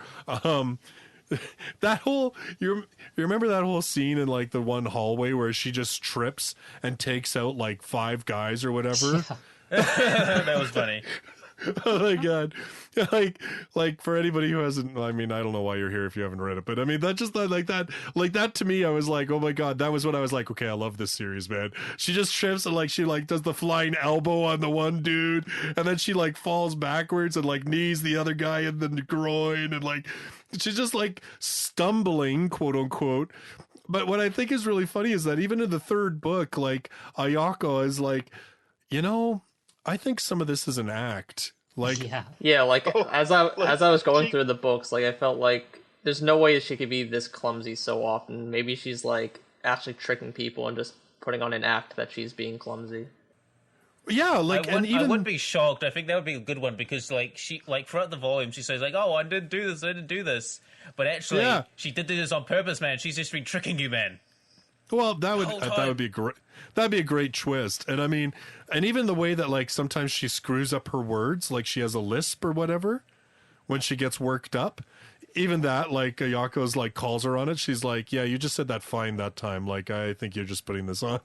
That whole you remember that whole scene in like the one hallway where she just trips and takes out like 5 guys or whatever? Yeah. That was funny. Oh my god. Like for anybody who hasn't, I mean, I don't know why you're here if you haven't read it, but I mean, that just like that to me, I was like, oh my god, that was when I was like, okay, I love this series, man. She just trips and like she like does the flying elbow on the one dude, and then she like falls backwards and like knees the other guy in the groin, and like she's just like stumbling, quote unquote. But what I think is really funny is that even in the 3rd book, like Ayako is like, I think some of this is an act. Like like as I was going through the books, like I felt like there's no way she could be this clumsy so often. Maybe she's like actually tricking people and just putting on an act that she's being clumsy. Yeah, like I would be shocked. I think that would be a good one because like she like throughout the volume she says like, "Oh, I didn't do this," but actually she did do this on purpose, man. She's just been tricking you, man. Well, that would be great. That'd be a great twist. And I mean, and even the way that like sometimes she screws up her words, like she has a lisp or whatever when she gets worked up. Even that, like Ayako's like calls her on it. She's like, "Yeah, you just said that fine that time. Like, I think you're just putting this on."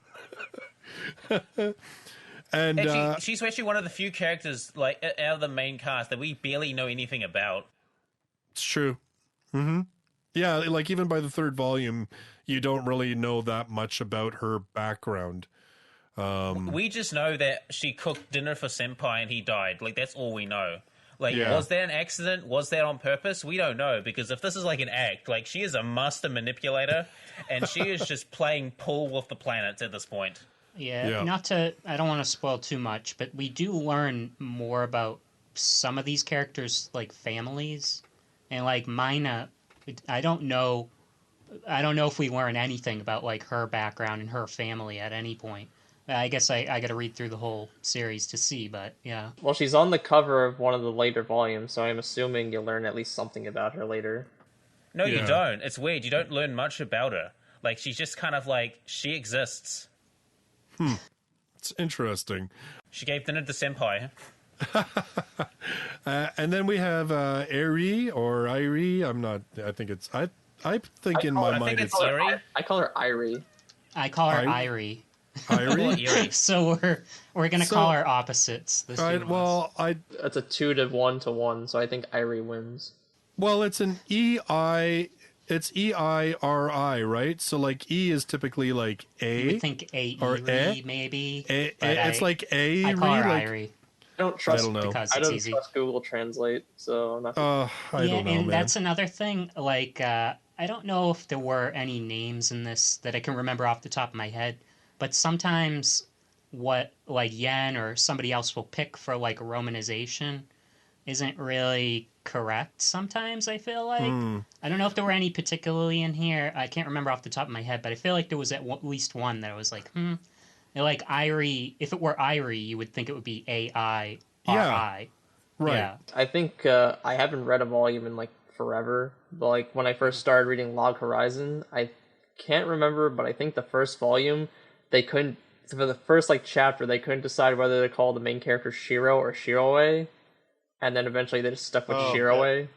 And she's actually one of the few characters like out of the main cast that we barely know anything about. It's true. Mm-hmm. Yeah, like even by the 3rd volume, you don't really know that much about her background. We just know that she cooked dinner for Senpai and he died. Like, that's all we know. Like, was that an accident? Was that on purpose? We don't know, because if this is like an act, like, she is a master manipulator, and she is just playing pool with the planets at this point. Yeah, I don't want to spoil too much, but we do learn more about some of these characters' like families, and like Mina, I don't know if we learn anything about like her background and her family at any point. I guess I got to read through the whole series to see, but yeah. Well, she's on the cover of one of the later volumes, so I'm assuming you'll learn at least something about her later. No, you don't. It's weird. You don't learn much about her. Like, she's just kind of like, she exists. It's interesting. She gave dinner to Senpai. And then we have Irie or Irie. I think in my mind it's Irie. I call her Irie. I call her Irie. Irie? So we're gonna call her opposites. This It's a 2-to-1 so I think Irie wins. Well, it's an EI. It's EIRI, right? So like E is typically like A. You would think A or maybe. It's like A. I call her like, Irie. I don't trust because I it's don't easy. trust Google Translate, so I'm not. I don't know, and man. That's another thing. Like, I don't know if there were any names in this that I can remember off the top of my head, but sometimes what like Yen or somebody else will pick for like romanization isn't really correct. Sometimes I feel like I don't know if there were any particularly in here. I can't remember off the top of my head, but I feel like there was at least one that I was like, Like Irie, if it were Irie, you would think it would be AIRI. Yeah, right. Yeah. I think I haven't read a volume in like forever, but like when I first started reading Log Horizon, I can't remember, but I think the first volume they couldn't, for the first like chapter, they couldn't decide whether to call the main character Shiro or Shiroe, and then eventually they just stuck with Shiroe,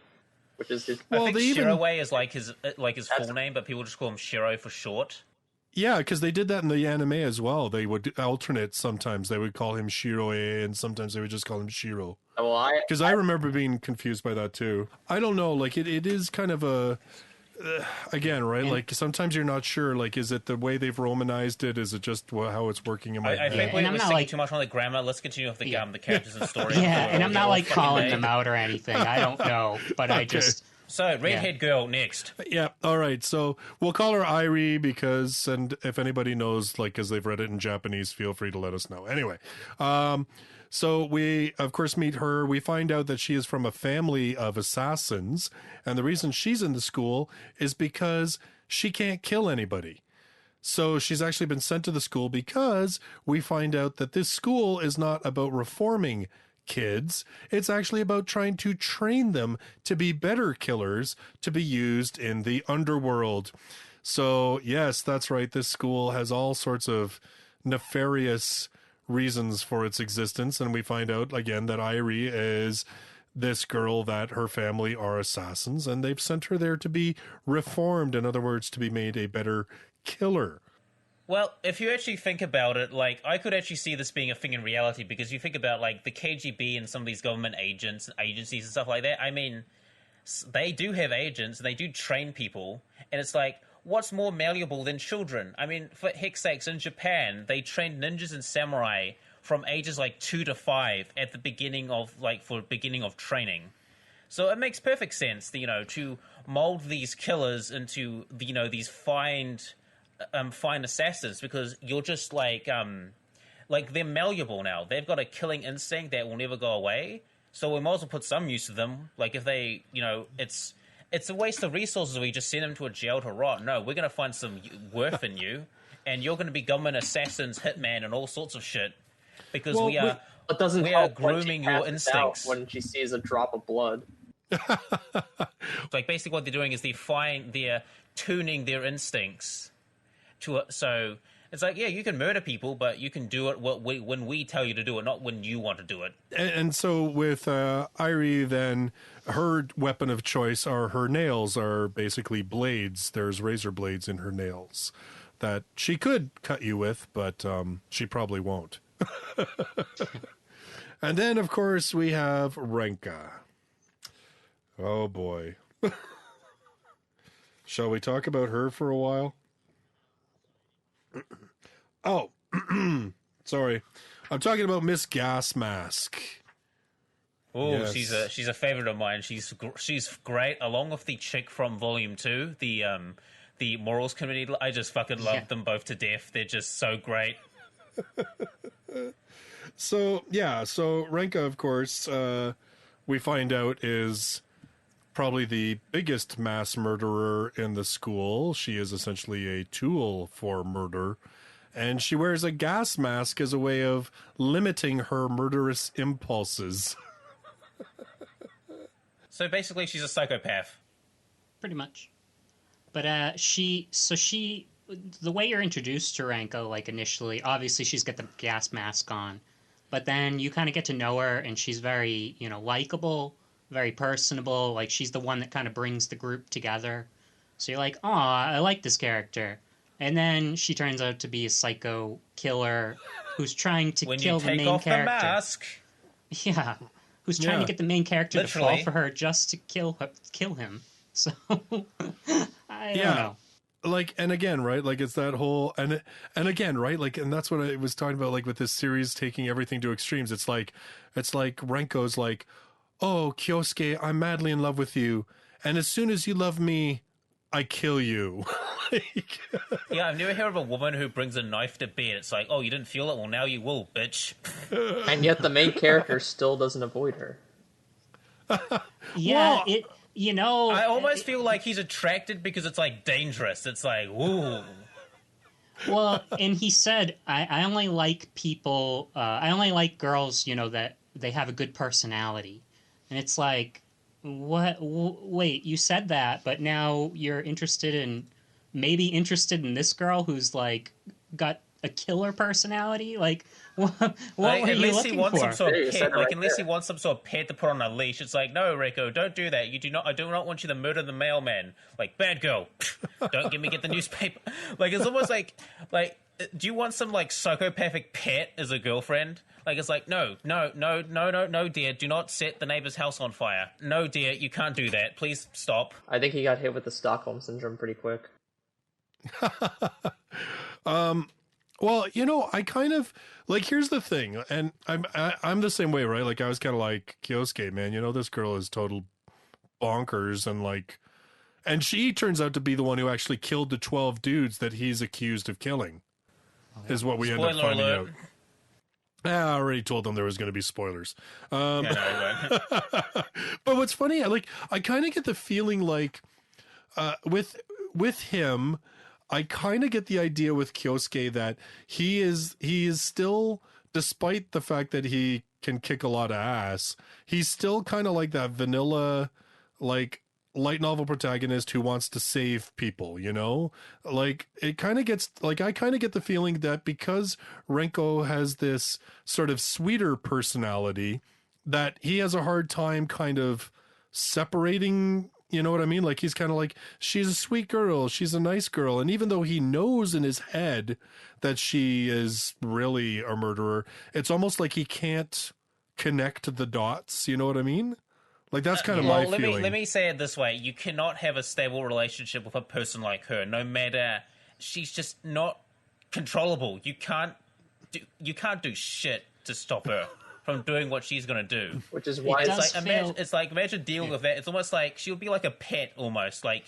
which is his. I think Shiroe is like his full name, but people just call him Shiro for short. Yeah, because they did that in the anime as well. They would alternate sometimes. They would call him Shiroe, and sometimes they would just call him Shiro. Well, because I remember being confused by that too. I don't know. Like it is kind of a again, right? Like sometimes you're not sure. Like, is it the way they've romanized it? Is it just how it's working in my I think we're sticking too much on the grammar. Let's continue with the characters and story. Yeah, and I'm not like calling them out or anything. I don't know, but I just. So, redhead girl next. Yeah, all right. So we'll call her Irie because, and if anybody knows, like, because they've read it in Japanese, feel free to let us know. Anyway, so we, of course, meet her. We find out that she is from a family of assassins, and the reason she's in the school is because she can't kill anybody. So she's actually been sent to the school because we find out that this school is not about reforming kids. It's actually about trying to train them to be better killers to be used in the underworld. So yes, that's right. This school has all sorts of nefarious reasons for its existence. And we find out again that Irie is this girl that her family are assassins and they've sent her there to be reformed. In other words, to be made a better killer. Well, if you actually think about it, like, I could actually see this being a thing in reality because you think about, like, the KGB and some of these government agents and agencies and stuff like that. I mean, they do have agents and they do train people. And it's like, what's more malleable than children? I mean, for heck's sakes, in Japan, they trained ninjas and samurai from ages, like, 2 to 5 at the beginning of, like, for beginning of training. So it makes perfect sense, you know, to mold these killers into, you know, these fine assassins because you're just like they're malleable now. They've got a killing instinct that will never go away. So we might as well put some use to them. Like if they, you know, it's a waste of resources if we just send them to a jail to rot. No, we're going to find some worth in you, and you're going to be government assassins, hitman, and all sorts of shit because we are grooming your instincts. When she sees a drop of blood. Like basically what they're doing is they're tuning their instincts. So it's like, yeah, you can murder people, but you can do it when we tell you to do it, not when you want to do it. And so with Irie, then her weapon of choice are her nails are basically blades. There's razor blades in her nails that she could cut you with, but she probably won't. And then, of course, we have Ranka. Oh, boy. Shall we talk about her for a while? Oh, sorry. I'm talking about Miss Gas Mask. Oh, yes. She's a favorite of mine. She's great, along with the chick from Volume 2, the Morals Committee. I just fucking love them both to death. They're just so great. So Ranka, of course, we find out is probably the biggest mass murderer in the school. She is essentially a tool for murder, and she wears a gas mask as a way of limiting her murderous impulses. So basically, she's a psychopath. Pretty much. But the way you're introduced to Ranka, like initially, obviously she's got the gas mask on, but then you kind of get to know her, and she's very, you know, likable, very personable. Like, she's the one that kind of brings the group together. So you're like, aw, I like this character. And then she turns out to be a psycho killer who's trying to kill the main character. When you take off the mask. Yeah. Who's trying to get the main character to fall for her just to kill him. So, I don't know. Like, and again, right? Like, it's that whole, and again, right? Like, and that's what I was talking about, like, with this series taking everything to extremes. It's like Renko's like, oh, Kyosuke, I'm madly in love with you. And as soon as you love me, I kill you. Yeah, I've never heard of a woman who brings a knife to bed. It's like, oh, you didn't feel it? Well, now you will, bitch. And yet the main character still doesn't avoid her. Yeah, well, I almost feel like he's attracted because it's, like, dangerous. It's like, ooh. Well, and he said, I only like people, I only like girls, you know, that they have a good personality. And it's like, what? Wait, you said that, but now you're interested in this girl who's, like, got a killer personality? Like, what were you unless he looking wants for? some sort of pet, right unless there. he wants some sort of pet to put on a leash, it's like, no, Reiko, don't do that. I do not want you to murder the mailman. Like, bad girl. Don't get the newspaper. Like, it's almost like, do you want some like psychopathic pet as a girlfriend? Like, it's like, no, dear, do not set the neighbor's house on fire. No, dear, you can't do that. Please stop. I think he got hit with the Stockholm syndrome pretty quick. Well, I kind of like, here's the thing, and I'm the same way, right? Like, I was kind of like, Kyosuke, man, this girl is total bonkers, and she turns out to be the one who actually killed the 12 dudes that he's accused of killing, is what we end up finding out. I already told them there was going to be spoilers. But what's funny, I kind of get the feeling like, with him, I kind of get the idea with Kyosuke that he is still, despite the fact that he can kick a lot of ass, he's still kind of like that vanilla, like, light novel protagonist who wants to save people, Like, it kind of gets, like, I kind of get the feeling that because Renko has this sort of sweeter personality, that he has a hard time kind of separating. You know what I mean? Like, he's kind of like, she's a sweet girl, she's a nice girl. And even though he knows in his head that she is really a murderer, it's almost like he can't connect the dots. You know what I mean? Like, that's kind of my feeling. Let me say it this way. You cannot have a stable relationship with a person like her, no matter, she's just not controllable. You can't do shit to stop her from doing what she's going to do. Which is why imagine dealing with that. It's almost like she'll be like a pet almost. Like,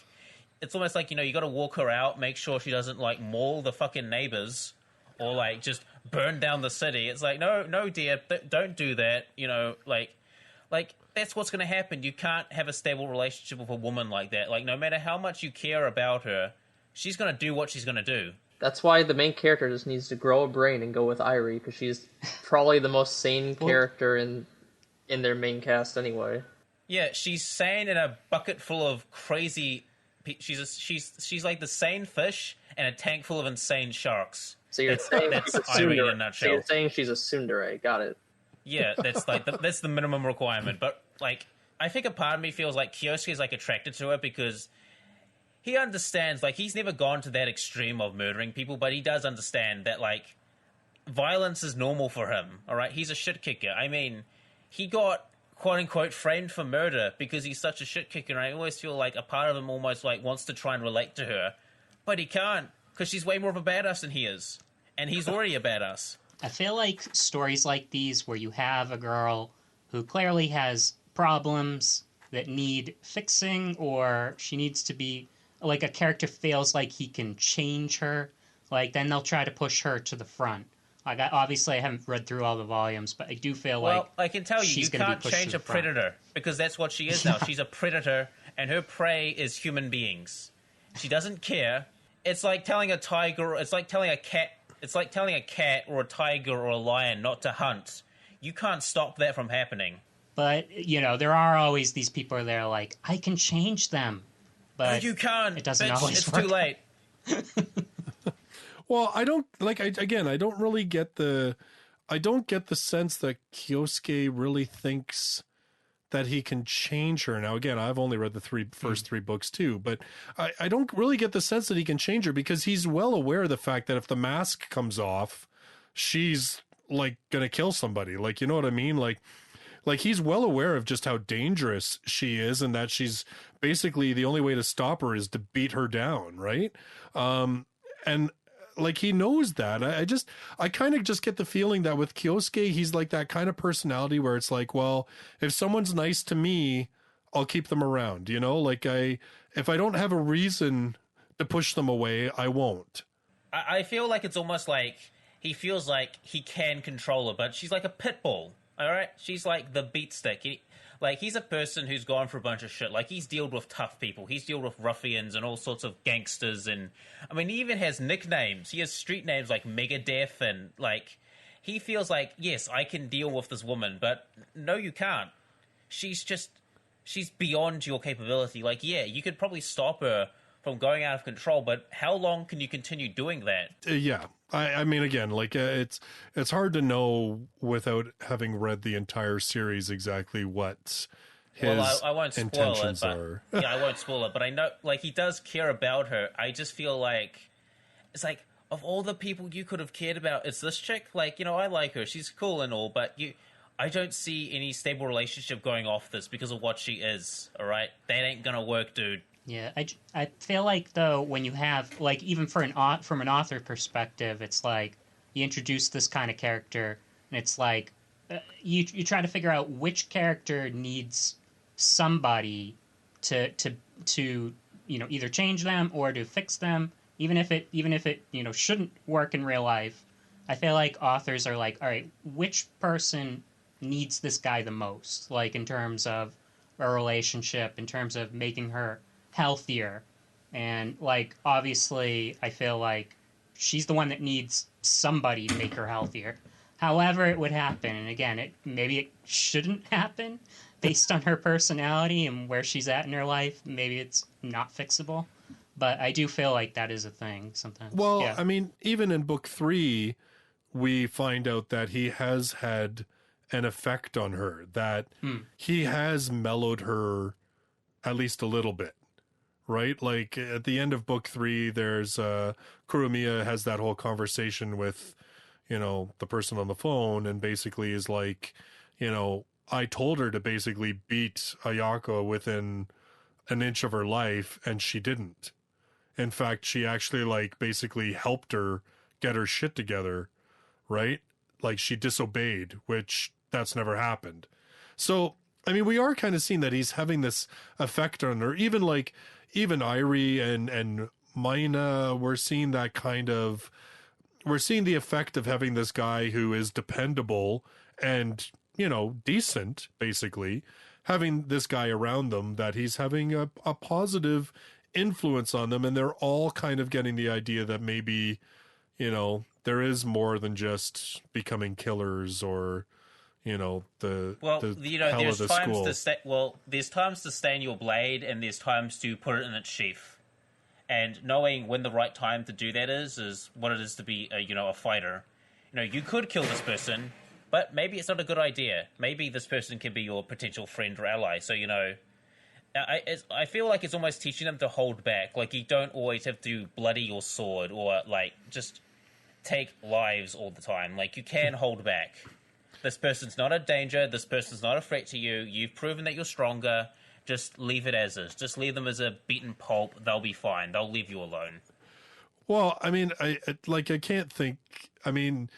it's almost like, you got to walk her out, make sure she doesn't like maul the fucking neighbors or like just burn down the city. It's like, no, dear, don't do that. Like that's what's going to happen. You can't have a stable relationship with a woman like that. Like, no matter how much you care about her, she's going to do what she's going to do. That's why the main character just needs to grow a brain and go with Irie, because she's probably the most sane character in their main cast anyway. Yeah, she's sane in a bucket full of crazy. She's like the sane fish in a tank full of insane sharks. So you're saying that's Irie in a nutshell. So you're saying she's a tsundere. Got it. Yeah, that's like that's the minimum requirement. But like, I think a part of me feels like Kyosuke is like attracted to her because he understands, like, he's never gone to that extreme of murdering people, but he does understand that, like, violence is normal for him, all right? He's a shit kicker. I mean, he got, quote-unquote, framed for murder because he's such a shit kicker, and I always feel like a part of him almost, like, wants to try and relate to her, but he can't, because she's way more of a badass than he is, and he's already a badass. I feel like stories like these where you have a girl who clearly has problems that need fixing, or she needs to be... like, a character feels like he can change her, like, then they'll try to push her to the front. Like, obviously I haven't read through all the volumes, but I do feel like I can tell you can't change a predator, because that's what she is now. She's a predator, and her prey is human beings. She doesn't care. It's like telling a tiger, it's like telling a cat or a tiger or a lion not to hunt. You can't stop that from happening. But, there are always these people that are like, I can change them. But you can't. It doesn't bitch, always it's work. too late. Well, I don't I don't really get the sense that Kyosuke really thinks that he can change her. Now, again, I've only read the first three books too, but I don't really get the sense that he can change her, because he's well aware of the fact that if the mask comes off, she's like going to kill somebody. Like, you know what I mean? Like he's well aware of just how dangerous she is, and that she's basically the only way to stop her is to beat her down, right? And like, he knows that. I kind of just get the feeling that with Kyosuke, he's like that kind of personality where it's like, well, if someone's nice to me, I'll keep them around, Like, if I don't have a reason to push them away, I won't. I feel like it's almost like he feels like he can control her, but she's like a pit bull. All right, she's like the beat stick. He's a person who's gone for a bunch of shit. Like, he's dealt with tough people. He's dealt with ruffians and all sorts of gangsters. And, I mean, he even has nicknames. He has street names like Megadeth. And, like, he feels like, yes, I can deal with this woman. But, no, you can't. She's beyond your capability. Like, yeah, you could probably stop her going out of control. But how long can you continue doing that? Yeah. I mean, again, like it's hard to know without having read the entire series exactly what his I won't spoil intentions it, but, are. Yeah, I won't spoil it, but I know, like, he does care about her. I just feel like it's like, of all the people you could have cared about, it's this chick. Like, I like her, she's cool and all, but I don't see any stable relationship going off this because of what she is. All right, that ain't gonna work, dude. Yeah, I feel like, though, when you have, like, even from an author perspective, it's like you introduce this kind of character, and it's like you try to figure out which character needs somebody to either change them or to fix them, even if it shouldn't work in real life. I feel like authors are like, all right, which person needs this guy the most, like in terms of a relationship, in terms of making her healthier. And like, obviously, I feel like she's the one that needs somebody to make her healthier. However it would happen, and again, maybe it shouldn't happen based on her personality and where she's at in her life. Maybe it's not fixable, but I do feel like that is a thing sometimes. Well, yeah. I mean, even in book 3, we find out that he has had an effect on her, that he has mellowed her at least a little bit. Right? Like at the end of book 3, there's Kurumiya has that whole conversation with, the person on the phone, and basically is like, I told her to basically beat Ayako within an inch of her life, and she didn't. In fact, she actually like basically helped her get her shit together, right? Like she disobeyed, which that's never happened. So, I mean, we are kind of seeing that he's having this effect on her. Even Irie and Mina, we're seeing the effect of having this guy who is dependable and, decent, basically, having this guy around them, that he's having a positive influence on them. And they're all kind of getting the idea that maybe, there is more than just becoming killers or, there's times to stay in your blade, and there's times to put it in its sheath. And knowing when the right time to do that is what it is to be a fighter. You could kill this person, but maybe it's not a good idea. Maybe this person can be your potential friend or ally. So, I feel like it's almost teaching them to hold back. Like, you don't always have to bloody your sword or, like, just take lives all the time. Like, you can hold back. This person's not a danger. This person's not a threat to you. You've proven that you're stronger. Just leave it as is. Just leave them as a beaten pulp. They'll be fine. They'll leave you alone. Well, I mean, I can't think. I mean,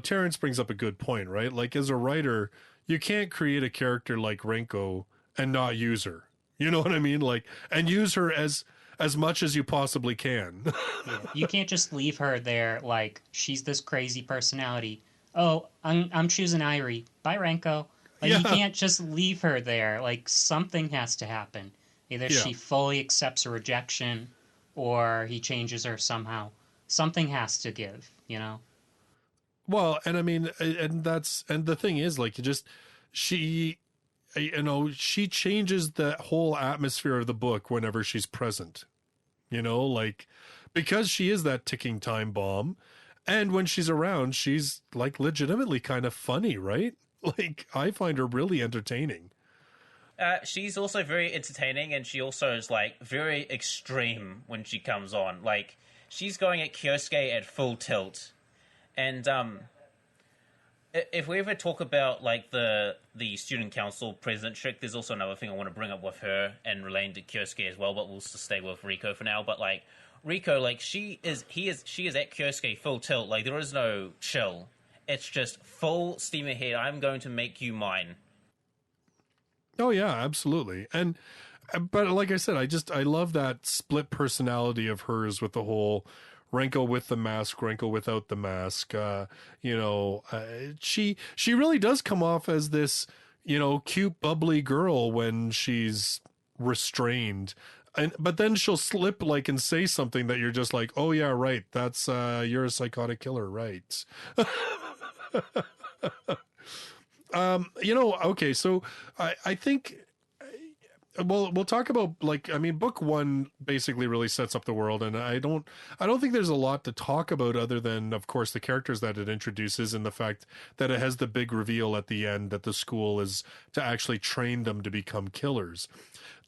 Terrence brings up a good point, right? Like, as a writer, you can't create a character like Renko and not use her. You know what I mean? Like, and use her as much as you possibly can. Yeah. You can't just leave her there like she's this crazy personality. Oh, I'm choosing Irie. Bye, Renko. Like, you can't just leave her there. Like, something has to happen. Either she fully accepts a rejection, or he changes her somehow. Something has to give, Well, and I mean, and the thing is, like, she changes the whole atmosphere of the book whenever she's present. Like, because she is that ticking time bomb. And when she's around, she's like legitimately kind of funny, right? Like, I find her really entertaining. She's also very entertaining, and she also is like very extreme when she comes on. Like, she's going at Kyosuke at full tilt. And if we ever talk about like the student council president trick, there's also another thing I want to bring up with her and relating to Kyosuke as well, but we'll just stay with Riko for now. But like, Riko, like, she is at Kyosuke full tilt. Like, there is no chill. It's just full steam ahead. I'm going to make you mine. Oh yeah, absolutely. But like I said, I love that split personality of hers with the whole Renko with the mask, Renko without the mask. She really does come off as this, cute, bubbly girl when she's restrained. But then she'll slip like and say something that you're just like, oh yeah, right. That's you're a psychotic killer, right? Okay, so I think well, we'll talk about, like, I mean, book one basically really sets up the world, and I don't think there's a lot to talk about other than, of course, the characters that it introduces and the fact that it has the big reveal at the end that the school is to actually train them to become killers.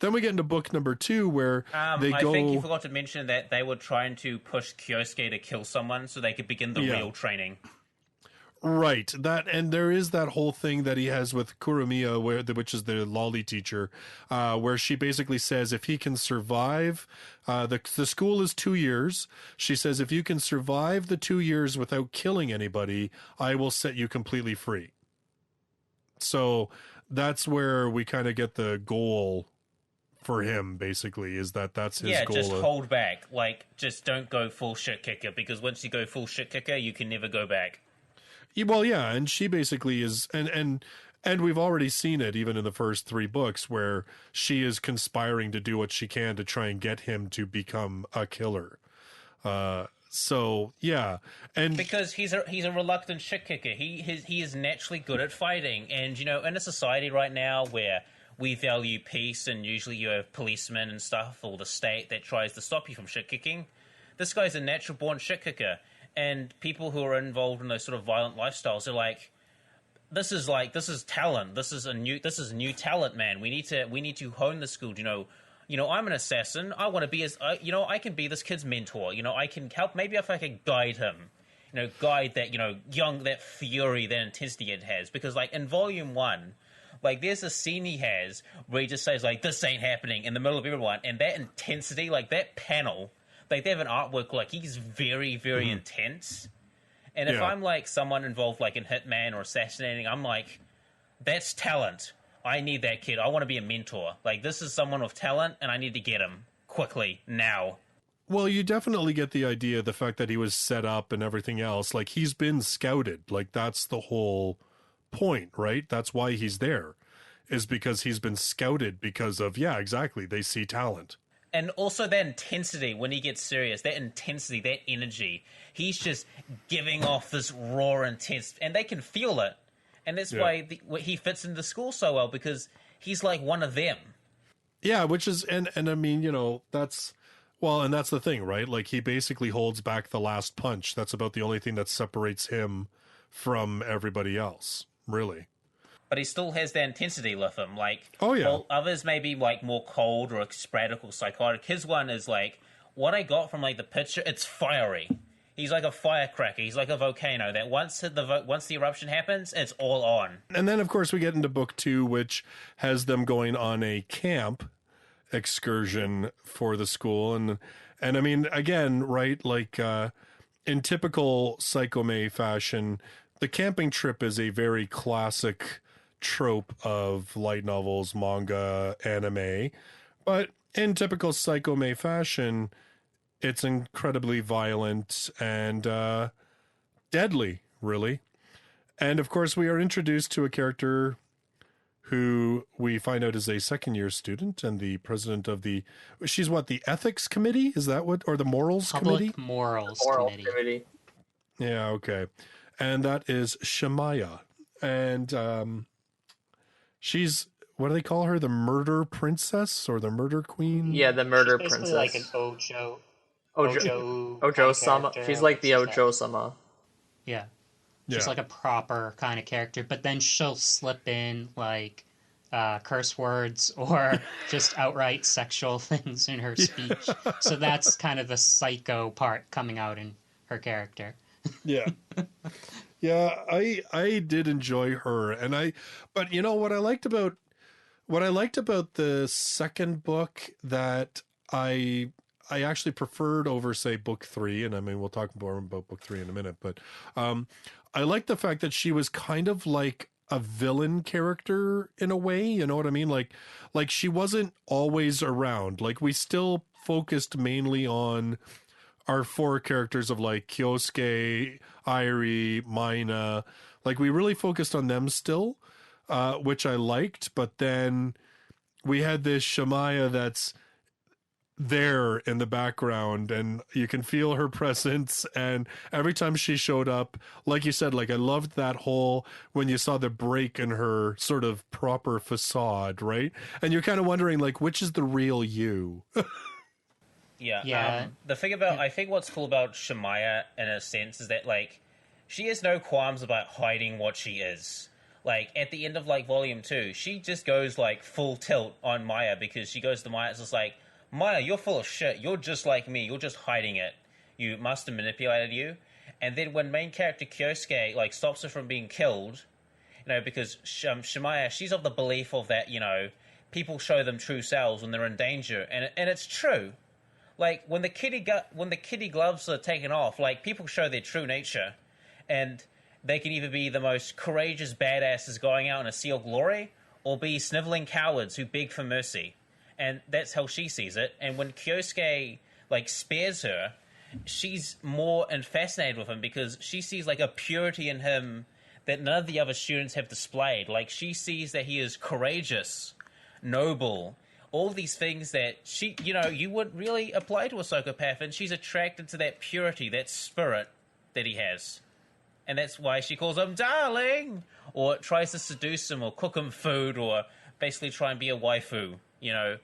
Then we get into book number 2 where they go... I think you forgot to mention that they were trying to push Kyosuke to kill someone so they could begin the real training. Right, that, and there is that whole thing that he has with Kurumiya, which is the lolly teacher, where she basically says if he can survive, the school is 2 years. She says if you can survive the 2 years without killing anybody, I will set you completely free. So that's where we kind of get the goal for him, basically, is that's his goal. Yeah, just hold back. Like, just don't go full shit kicker, because once you go full shit kicker, you can never go back. Well, yeah, and she basically is, and we've already seen it even in the first 3 books where she is conspiring to do what she can to try and get him to become a killer. So yeah, and because he's a reluctant shit kicker, he is naturally good at fighting, and in a society right now where we value peace, and usually you have policemen and stuff, or the state that tries to stop you from shit kicking. This guy's a natural born shit kicker. And people who are involved in those sort of violent lifestyles are like, this is talent. This is new talent, man. We need to hone the skill. I'm an assassin. I want to be I can be this kid's mentor. I can help. Maybe if I can guide him, guide that, that fury, that intensity it has. Because like in volume 1, like there's a scene he has where he just says like, this ain't happening in the middle of everyone. And that intensity, like that panel, like, they have an artwork, like, he's very, very intense. And if I'm, like, someone involved, like, in Hitman or assassinating, I'm like, that's talent. I need that kid. I want to be a mentor. Like, this is someone with talent, and I need to get him quickly, now. Well, you definitely get the idea, the fact that he was set up and everything else. Like, he's been scouted. Like, that's the whole point, right? That's why he's there, is because he's been scouted because of, yeah, exactly, they see talent. And also that intensity when he gets serious, that intensity, that energy. He's just giving off this raw, intense, and they can feel it. And that's why he fits into school so well, because he's like one of them. Yeah, which is, and I mean, that's, well, and that's the thing, right? Like, he basically holds back the last punch. That's about the only thing that separates him from everybody else, really. But he still has that intensity with him. Like, well, others may be like more cold or sporadic or psychotic. His one is like, what I got from like the picture, it's fiery. He's like a firecracker. He's like a volcano that once the eruption happens, it's all on. And then, of course, we get into book 2, which has them going on a camp excursion for the school. And I mean, again, right, like in typical Psycome fashion, the camping trip is a very classic trope of light novels, manga, anime, but in typical Psycome fashion, it's incredibly violent and deadly, really. And of course, we are introduced to a character who we find out is a second-year student and the president of the ethics committee? Is that what, or the morals committee? Public morals committee. Yeah, okay. And that is Shemaya. And she's, what do they call her? The murder princess or the murder queen? Yeah, the murder She's princess. Like an Ojo-sama. She's like the Ojo-sama. Yeah. She's like a proper kind of character, but then she'll slip in like curse words or just outright sexual things in her speech. So that's kind of the psycho part coming out in her character. Yeah. Yeah, I did enjoy her, but you know what I liked about the second book that I actually preferred over, say, book 3, and I mean we'll talk more about book 3 in a minute, but I like the fact that she was kind of like a villain character in a way, you know what I mean? Like she wasn't always around. Like, we still focused mainly on our 4 characters of like Kyosuke, Irie, Mina. Like, we really focused on them still, which I liked. But then we had this Shemaya that's there in the background, and you can feel her presence. And every time she showed up, like you said, like I loved that whole when you saw the break in her sort of proper facade, right? And you're kind of wondering like which is the real you. Yeah. The thing about I think what's cool about Shemaya in a sense is that like she has no qualms about hiding what she is. Like at the end of like volume 2, she just goes like full tilt on Maya because she goes to Maya. It's just like, Maya, you're full of shit. You're just like me. You're just hiding it. You must have manipulated you. And then when main character Kyosuke like stops her from being killed, you know, because Shemaya, she's of the belief of that, you know, people show them true selves when they're in danger, and it's true. Like when the kitty gloves are taken off, like people show their true nature, and they can either be the most courageous badasses going out in a sea of glory, or be sniveling cowards who beg for mercy. And that's how she sees it. And when Kyosuke, like, spares her, she's more and fascinated with him because she sees, like, a purity in him that none of the other students have displayed. Like, she sees that he is courageous, noble, all these things that she, you know, you would really apply to a psychopath, and she's attracted to that purity, that spirit that he has. And that's why she calls him darling, or tries to seduce him, or cook him food, or basically try and be a waifu, you know.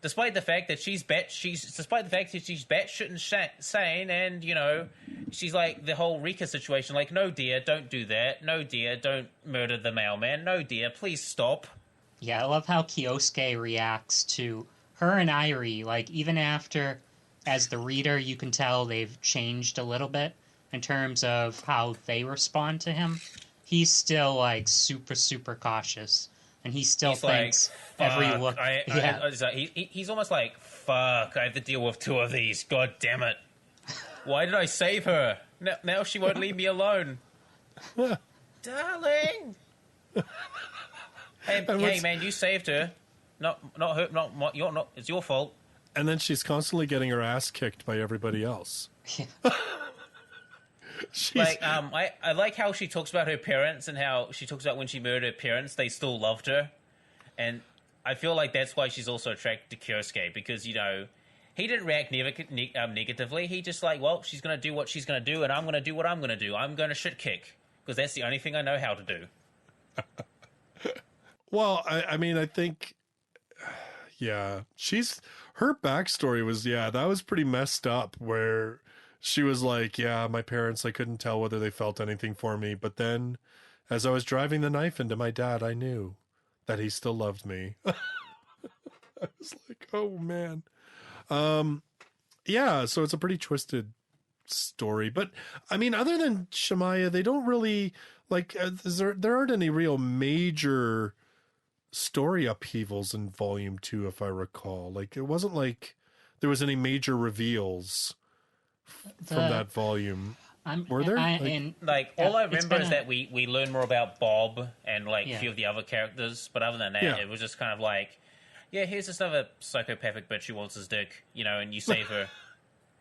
Despite the fact that she's batshit insane, and you know, she's like the whole Rika situation, like, no dear, don't do that. No dear, don't murder the mailman. No dear, please stop. Yeah, I love how Kyosuke reacts to her and Irie. Like even after, as the reader, you can tell they've changed a little bit in terms of how they respond to him. He's still like super cautious. And he still thinks like, every look... He's almost like, fuck, I have to deal with 2 of these. God damn it. Why did I save her? Now she won't leave me alone. Darling! Hey, man, you saved her. Not her, not, it's your fault. And then she's constantly getting her ass kicked by everybody else. Like, I like how she talks about her parents and how she talks about when she murdered her parents, they still loved her. And I feel like that's why she's also attracted to Kyosuke, because, you know, he didn't react negatively. He just like, well, she's going to do what she's going to do, and I'm going to do what I'm going to do. I'm going to shit kick, because that's the only thing I know how to do. Well, I mean, I think, yeah, her backstory was, that was pretty messed up, where she was like, yeah, my parents, I couldn't tell whether they felt anything for me. But then as I was driving the knife into my dad, I knew that he still loved me. I was like, oh, man. Yeah, so it's a pretty twisted story. But, I mean, other than Shemaya, they don't really, like, there aren't any real major story upheavals in Volume 2, if I recall. Like, it wasn't like there was any major reveals from that volume. Were there? All I remember is that we learn more about Bob and a few of the other characters, but other than that, it was just kind of like, yeah, here's this other psychopathic bitch who wants his dick, you know, and you save her.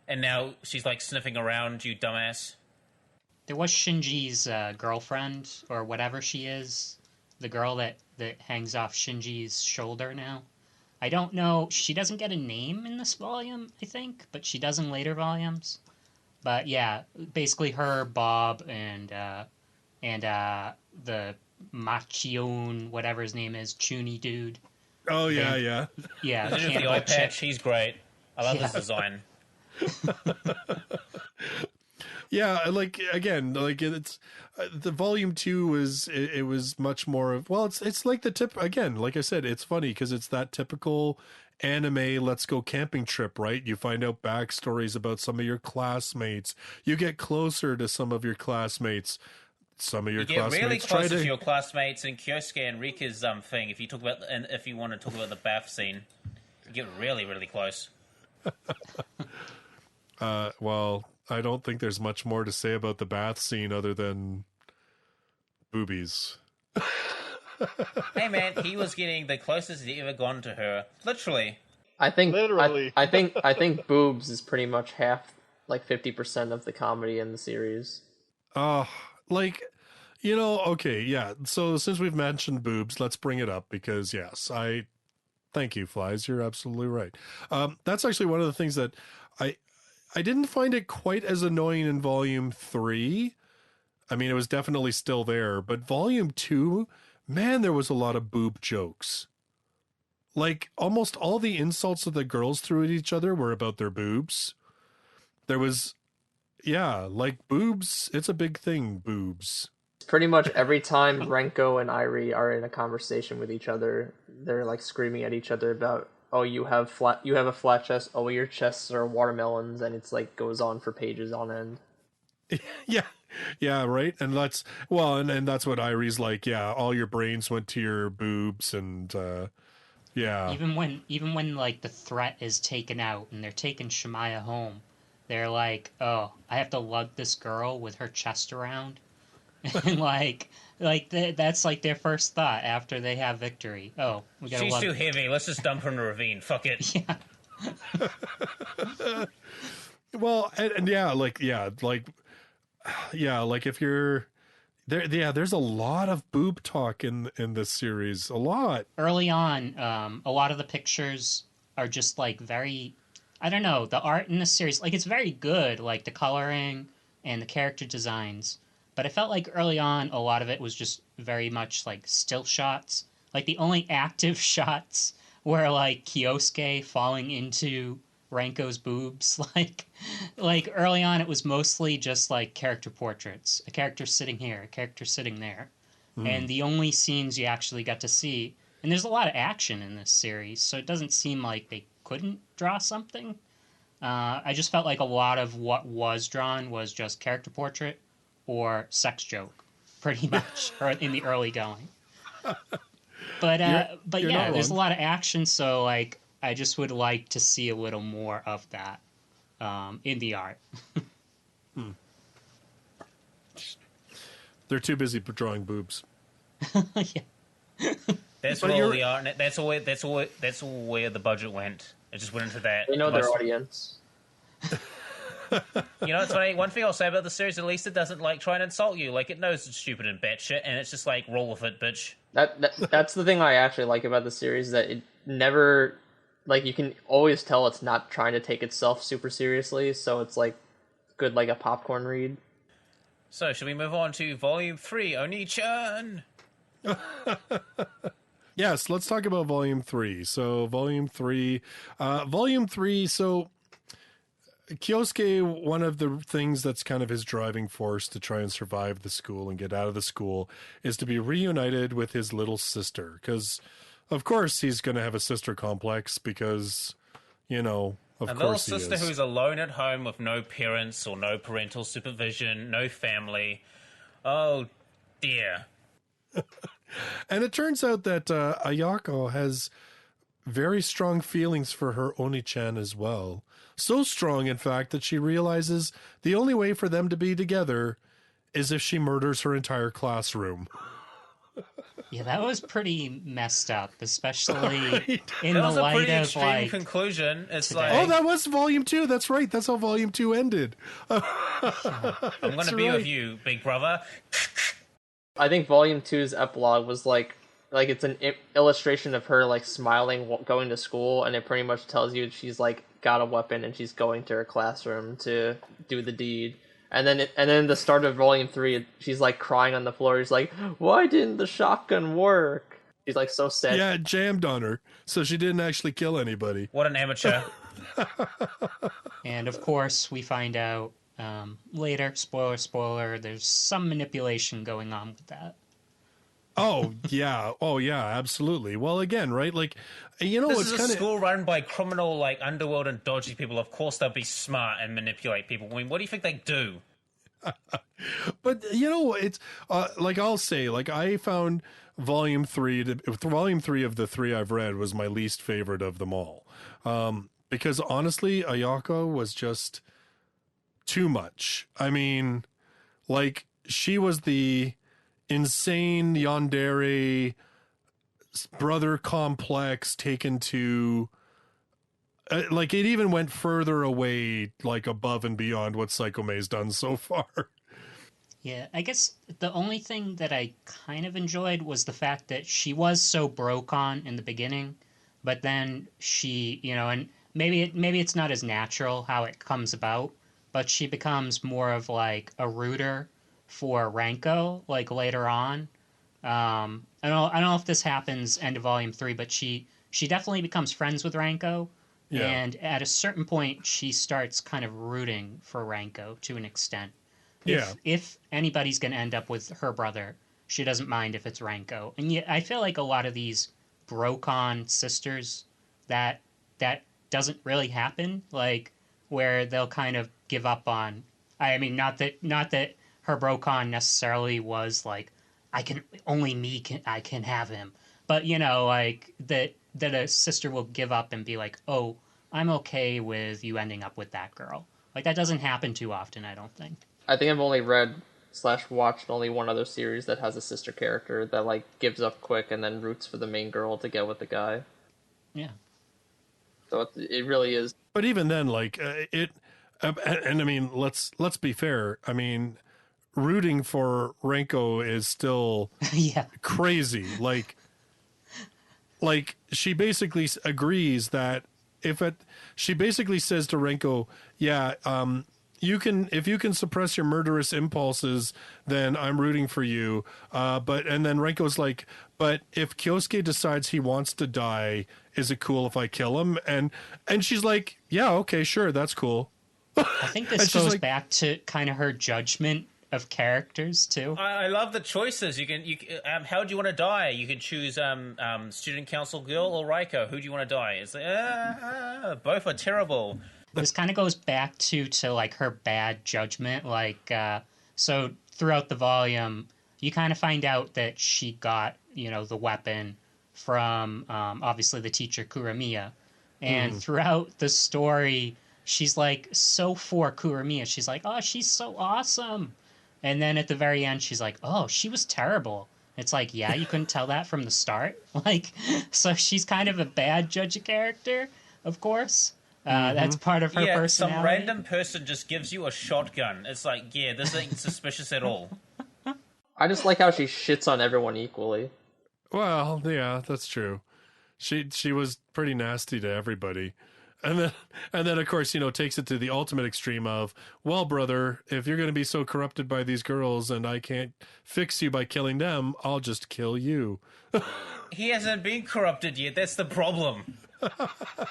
And now she's like sniffing around, you dumbass. There was Shinji's girlfriend, or whatever she is, the girl that hangs off Shinji's shoulder now. I don't know. She doesn't get a name in this volume, I think, but she does in later volumes. But yeah, basically her, Bob, and the Machion, whatever his name is, Chuny dude. Oh yeah. Yeah. The eye patch, he's great. I love his design. Yeah, like again, like it's the volume 2 was much more of, well, it's like the tip again, like I said, it's funny because it's that typical anime let's go camping trip, right? You find out backstories about some of your classmates, you get closer to some of your classmates. Some of your classmates get really close to your classmates, and Kyosuke and Rika's thing. If you talk about, and if you want to talk about the bath scene, you get really, really close. Well, I don't think there's much more to say about the bath scene other than boobies. Hey man, he was getting the closest he'd ever gone to her. Literally. I think I think boobs is pretty much half, like 50% of the comedy in the series. Like, you know, okay, yeah. So since we've mentioned boobs, let's bring it up because yes, I Thank you, Flyz. You're absolutely right. That's actually one of the things that I didn't find it quite as annoying in Volume 3. I mean, it was definitely still there, but Volume 2, man, there was a lot of boob jokes. Like, almost all the insults that the girls threw at each other were about their boobs. There was, like boobs, it's a big thing, boobs. Pretty much every time Renko and Irie are in a conversation with each other, they're like screaming at each other about, oh, you have a flat chest, oh, your chests are watermelons, and it's like goes on for pages on end. Yeah, right. And that's and that's what Irie's like. Yeah, all your brains went to your boobs, and yeah. Even when like the threat is taken out and they're taking Shemaya home, they're like, oh, I have to lug this girl with her chest around, and that's like their first thought after they have victory. Oh, we gotta. She's too heavy. Let's just dump her in a ravine. Fuck it. Yeah. Well, and like if you're there, there's a lot of boob talk in this series. A lot. Early on, a lot of the pictures are just like very, I don't know, the art in this series, like it's very good, like the coloring and the character designs. But I felt like early on, a lot of it was just very much like still shots. Like the only active shots were like Kyosuke falling into Ranko's boobs. Like early on, it was mostly just like character portraits. A character sitting here, a character sitting there. And the only scenes you actually got to see, and there's a lot of action in this series, so it doesn't seem like they couldn't draw something. I just felt like a lot of what was drawn was just character portrait or sex joke, pretty much, in the early going. But yeah, there's a lot of action, so like I just would like to see a little more of that in the art. They're too busy drawing boobs. Yeah. That's where all the art. That's all where the budget went. It just went into that. They know their audience. You know, it's funny. One thing I'll say about the series, at least it doesn't like try and insult you. Like it knows it's stupid and batshit, and it's just like roll with it, bitch. That's the thing I actually like about the series, that it never, like, you can always tell it's not trying to take itself super seriously. So it's like good, like a popcorn read. So should we move on to Volume 3, Oni-chan? Yes, let's talk about Volume 3. So Volume 3, so Kyosuke, one of the things that's kind of his driving force to try and survive the school and get out of the school is to be reunited with his little sister. Because, of course, he's going to have a sister complex because, you know, of course he is. A little sister who's alone at home with no parents or no parental supervision, no family. Oh, dear. And it turns out that Ayako has very strong feelings for her Oni-chan as well. So strong, in fact, that she realizes the only way for them to be together is if she murders her entire classroom. Yeah, that was pretty messed up, especially right. In the light of, like... That was a pretty extreme conclusion. It's today. like... Oh, that was Volume 2. That's right. That's how Volume 2 ended. I'm going to be with you, big brother. I think Volume 2's epilogue was like it's an illustration of her like smiling going to school, and it pretty much tells you she's like got a weapon and she's going to her classroom to do the deed. And then the start of Volume 3, she's like crying on the floor. She's like, "Why didn't the shotgun work?" She's like so sad. Yeah, it jammed on her, so she didn't actually kill anybody. What an amateur! And of course, we find out later, spoiler, there's some manipulation going on with that. Oh yeah, absolutely. Well, again, right? Like, you know, this is a school run by criminal, like, underworld and dodgy people. Of course, they'll be smart and manipulate people. I mean, what do you think they do? But you know, it's like I'll say, like I found Volume 3 of the 3 I've read was my least favorite of them all, because honestly, Ayako was just too much. I mean, like she was the insane yandere brother complex taken to like it even went further away, like above and beyond what Psychome's done so far. Yeah, I guess the only thing that I kind of enjoyed was the fact that she was so broke on in the beginning, but then she, and maybe it's not as natural how it comes about, but she becomes more of like a rooter for Ranko, like later on. I don't know if this happens end of volume 3, but she definitely becomes friends with Ranko. Yeah. And at a certain point, she starts kind of rooting for Ranko to an extent. If anybody's going to end up with her brother, she doesn't mind if it's Ranko. And yet, I feel like a lot of these Brokon sisters, that doesn't really happen. Like, where they'll kind of give up on. I mean, not that her Brokon necessarily was like, I can have him. But, like, that a sister will give up and be like, oh, I'm okay with you ending up with that girl. Like, that doesn't happen too often, I don't think. I think I've only read / watched only one other series that has a sister character that, like, gives up quick and then roots for the main girl to get with the guy. Yeah. So it really is. But even then, like, and I mean, let's be fair. I mean, rooting for Ranko is still crazy. Like she basically agrees that she basically says to Ranko, if you can suppress your murderous impulses, then I'm rooting for you. And then Renko's like, but if Kyosuke decides he wants to die, is it cool if I kill him? And she's like, yeah, okay, sure, that's cool. I think this goes back to kind of her judgment of characters too. I love the choices. You can how do you want to die? You can choose student council girl or Raiko. Who do you want to die? It's like both are terrible. This kind of goes back to like her bad judgment. Like so throughout the volume, you kind of find out that she got the weapon from obviously the teacher Kuramiya, and throughout the story, she's like so for Kuramiya. She's like, oh, she's so awesome. And then at the very end, she's like, oh, she was terrible. It's like, yeah, you couldn't tell that from the start? Like, so she's kind of a bad judge of character, of course. That's part of her personality. Some random person just gives you a shotgun. It's like, yeah, this ain't suspicious at all. I just like how she shits on everyone equally. Well, yeah, that's true. She was pretty nasty to everybody. And then, of course, takes it to the ultimate extreme of, well, brother, if you're going to be so corrupted by these girls and I can't fix you by killing them, I'll just kill you. He hasn't been corrupted yet. That's the problem.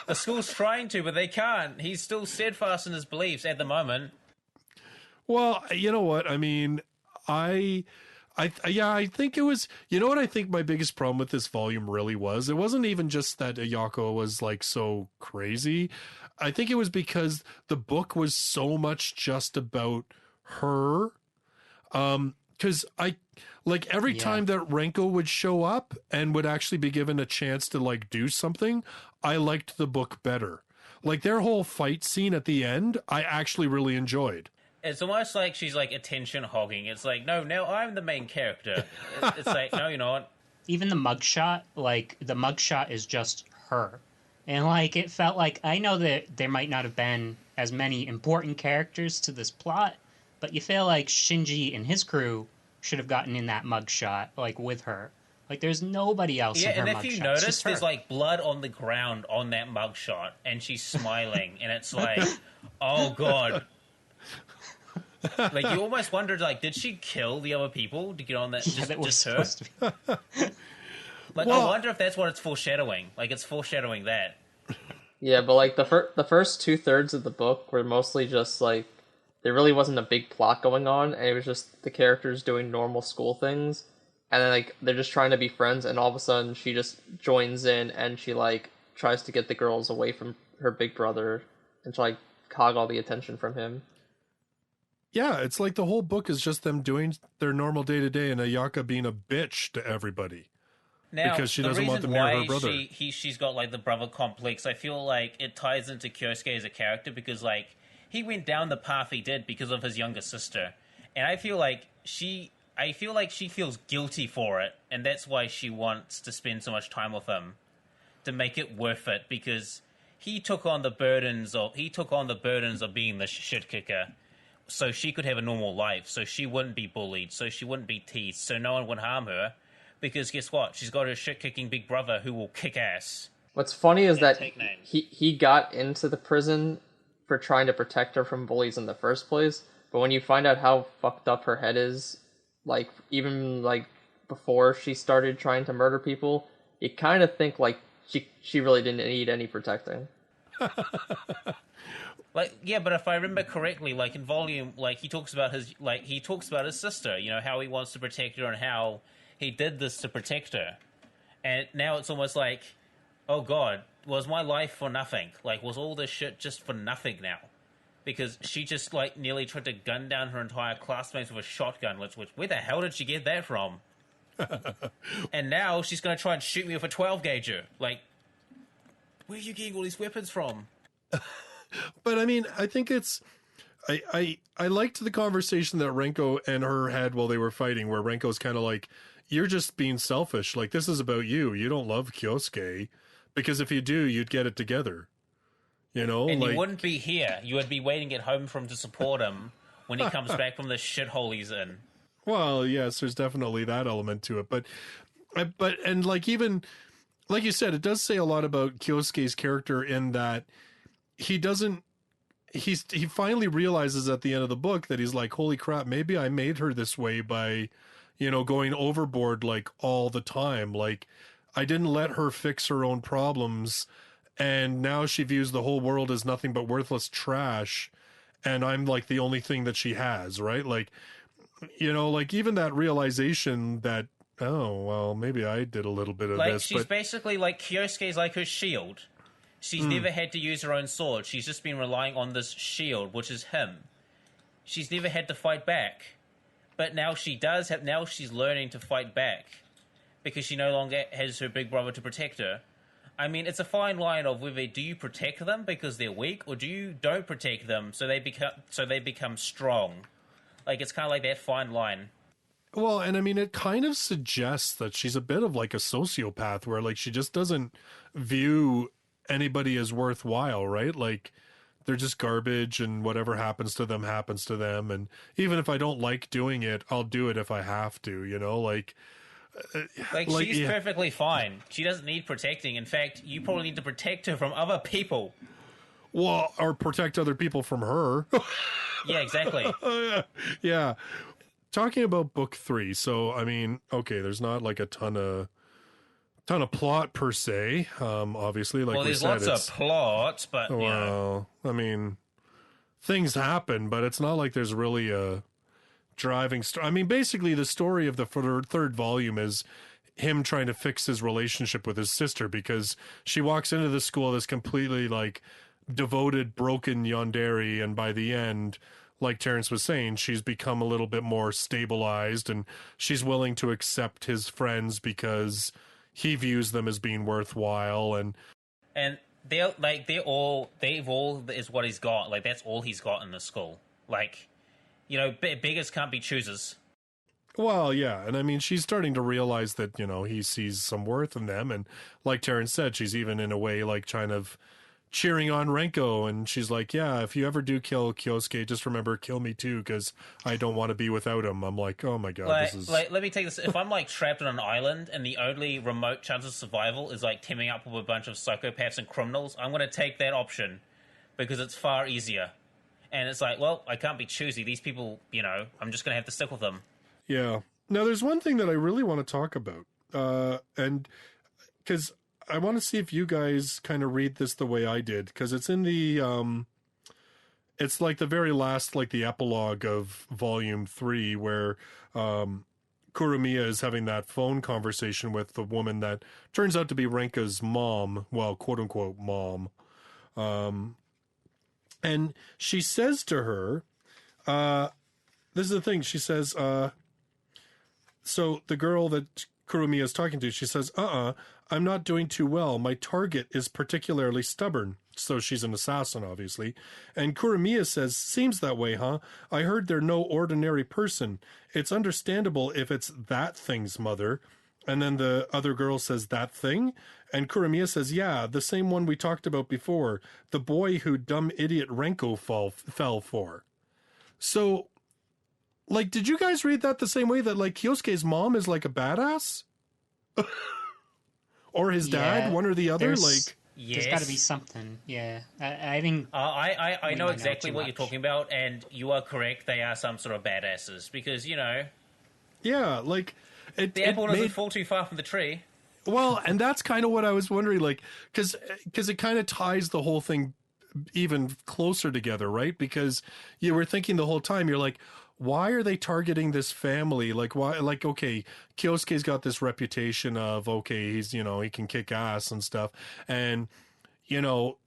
The school's trying to, but they can't. He's still steadfast in his beliefs at the moment. Well, you know what? I mean, I think it was, what I think my biggest problem with this volume really was? It wasn't even just that Ayako was like so crazy. I think it was because the book was so much just about her. Because every time that Ranko would show up and would actually be given a chance to like do something, I liked the book better. Like their whole fight scene at the end, I actually really enjoyed. It's almost like she's like attention hogging. It's like, no, now I'm the main character. It's like, no, you're not. Even the mugshot, like the mugshot is just her. And like it felt like, I know that there might not have been as many important characters to this plot, but you feel like Shinji and his crew should have gotten in that mugshot, like with her. Like there's nobody else in her mugshot. Yeah, and if you notice, there's like blood on the ground on that mugshot, and she's smiling, and it's like, oh god. Like you almost wondered, like, did she kill the other people to get on that? Yeah, that was supposed to be. Like, well, I wonder if that's what it's foreshadowing. Like, it's foreshadowing that. Yeah, but like the first 2/3 of the book were mostly just like there really wasn't a big plot going on, and it was just the characters doing normal school things, and then like they're just trying to be friends, and all of a sudden she just joins in and she like tries to get the girls away from her big brother and to like hog all the attention from him. Yeah, it's like the whole book is just them doing their normal day-to-day and Ayaka being a bitch to everybody. Now, because she doesn't want them near her brother. She's got like the brother complex. I feel like it ties into Kyosuke as a character because like he went down the path he did because of his younger sister. And I feel like she feels guilty for it, and that's why she wants to spend so much time with him to make it worth it, because he took on the burdens of being the shit kicker. So she could have a normal life, so she wouldn't be bullied, so she wouldn't be teased, so no one would harm her. Because guess what? She's got her shit-kicking big brother who will kick ass. What's funny is that Take names. he got into the prison for trying to protect her from bullies in the first place, but when you find out how fucked up her head is, like, even, like, before she started trying to murder people, you kind of think, like, she really didn't need any protecting. Like, yeah, but if I remember correctly, like, in Volume, like, he talks about his sister, you know, how he wants to protect her and how he did this to protect her. And now it's almost like, oh god, was my life for nothing? Like, was all this shit just for nothing now? Because she just, like, nearly tried to gun down her entire classmates with a shotgun, which where the hell did she get that from? And now she's going to try and shoot me with a 12-gauger. Like, where are you getting all these weapons from? But, I mean, I think it's... I liked the conversation that Renko and her had while they were fighting, where Renko's kind of like, you're just being selfish. Like, this is about you. You don't love Kyosuke. Because if you do, you'd get it together. You know? And like, you wouldn't be here. You would be waiting at home for him to support him when he comes back from the shithole he's in. Well, yes, there's definitely that element to it. But, and like, even, like you said, it does say a lot about Kyosuke's character in that he finally realizes at the end of the book that he's like, holy crap, maybe I made her this way by, you know, going overboard, like, all the time. Like, I didn't let her fix her own problems, and now she views the whole world as nothing but worthless trash, and I'm like the only thing that she has, right? Like, you know, like, even that realization that, oh, well, maybe I did a little bit of like, this. she's basically like, Kyosuke's like her shield. She's never had to use her own sword. She's just been relying on this shield, which is him. She's never had to fight back. But now she does have, now she's learning to fight back. Because she no longer has her big brother to protect her. I mean, it's a fine line of whether do you protect them because they're weak, or do you don't protect them so they become strong. Like, it's kind of like that fine line. Well, and I mean, it kind of suggests that she's a bit of like a sociopath, where like she just doesn't view anybody as worthwhile, right? Like, they're just garbage, and whatever happens to them happens to them. And even if I don't like doing it, I'll do it if I have to, you know, like she's perfectly fine. She doesn't need protecting. In fact, you probably need to protect her from other people. Well, or protect other people from her. Yeah, exactly. Yeah. Talking about book 3, so I mean, okay, there's not like a ton of plot per se. Obviously, like, well, there's lots of plot, but well, you know. I mean, things happen, but it's not like there's really a driving story. I mean, basically, the story of the third volume is him trying to fix his relationship with his sister, because she walks into the school this completely like devoted, broken yandere, and by the end, like Terrence was saying, she's become a little bit more stabilized, and she's willing to accept his friends because he views them as being worthwhile, and they've all is what he's got. Like, that's all he's got in the school. Like, you know, beggars can't be choosers. Well, yeah, and I mean, she's starting to realize that, you know, he sees some worth in them, and like Terrence said, she's even in a way like kind of cheering on Renko, and she's like, yeah, if you ever do kill Kyosuke, just remember, kill me too, because I don't want to be without him. I'm like, oh my god, like, this is... Like, let me take this. If I'm like trapped on an island and the only remote chance of survival is like teaming up with a bunch of psychopaths and criminals, I'm going to take that option because it's far easier. And it's like, well, I can't be choosy. These people, you know, I'm just going to have to stick with them. Yeah. Now, there's one thing that I really want to talk about, and because I want to see if you guys kind of read this the way I did, because it's in the, it's like the very last, like the epilogue of volume 3, where Kurumiya is having that phone conversation with the woman that turns out to be Renka's mom, well, quote unquote mom. And she says to her, this is the thing, she says, so the girl that Kurumiya is talking to, she says, I'm not doing too well. My target is particularly stubborn. So she's an assassin, obviously. And Kurumiya says, seems that way, huh? I heard they're no ordinary person. It's understandable if it's that thing's mother. And then the other girl says, that thing? And Kurumiya says, yeah, the same one we talked about before. The boy who dumb idiot Renko fell for. So, like, did you guys read that the same way, that, like, Kyosuke's mom is, like, a badass? or his dad, one or the other. There's got to be something. Yeah, I think I know exactly what you're talking about, and you are correct. They are some sort of badasses because yeah, like the apple doesn't fall too far from the tree. Well, and that's kind of what I was wondering, like, because it kind of ties the whole thing even closer together, right? Because you were thinking the whole time, you're like, why are they targeting this family? Like, why? Like, okay, Kyosuke's got this reputation of, okay, he's, he can kick ass and stuff. And,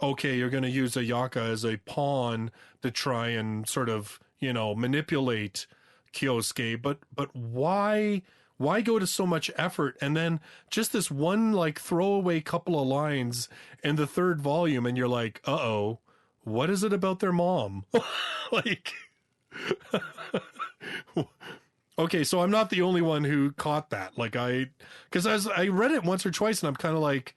okay, you're going to use Ayaka as a pawn to try and sort of, manipulate Kyosuke. But why go to so much effort? And then just this one, like, throwaway couple of lines in the third volume, and you're like, uh-oh, what is it about their mom? Like... Okay, so I'm not the only one who caught that. Like, because as I read it once or twice, and I'm kind of like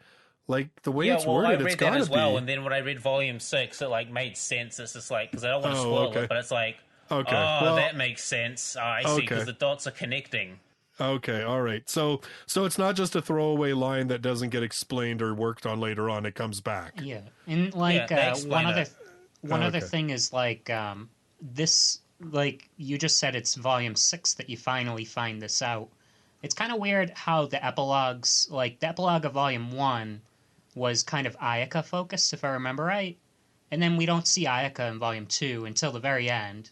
the way it's worded, I read it's got to be. as well, and then when I read volume 6, it like made sense. It's just like, because I don't want to spoil it, but it's like, that makes sense. I see, because the dots are connecting. Okay, all right. So it's not just a throwaway line that doesn't get explained or worked on later on. It comes back. Yeah, and like one other thing is like this. Like you just said, it's volume 6 that you finally find this out. It's kind of weird how the epilogues, like the epilogue of volume 1 was kind of Ayaka focused, if I remember right. And then we don't see Ayaka in volume 2 until the very end.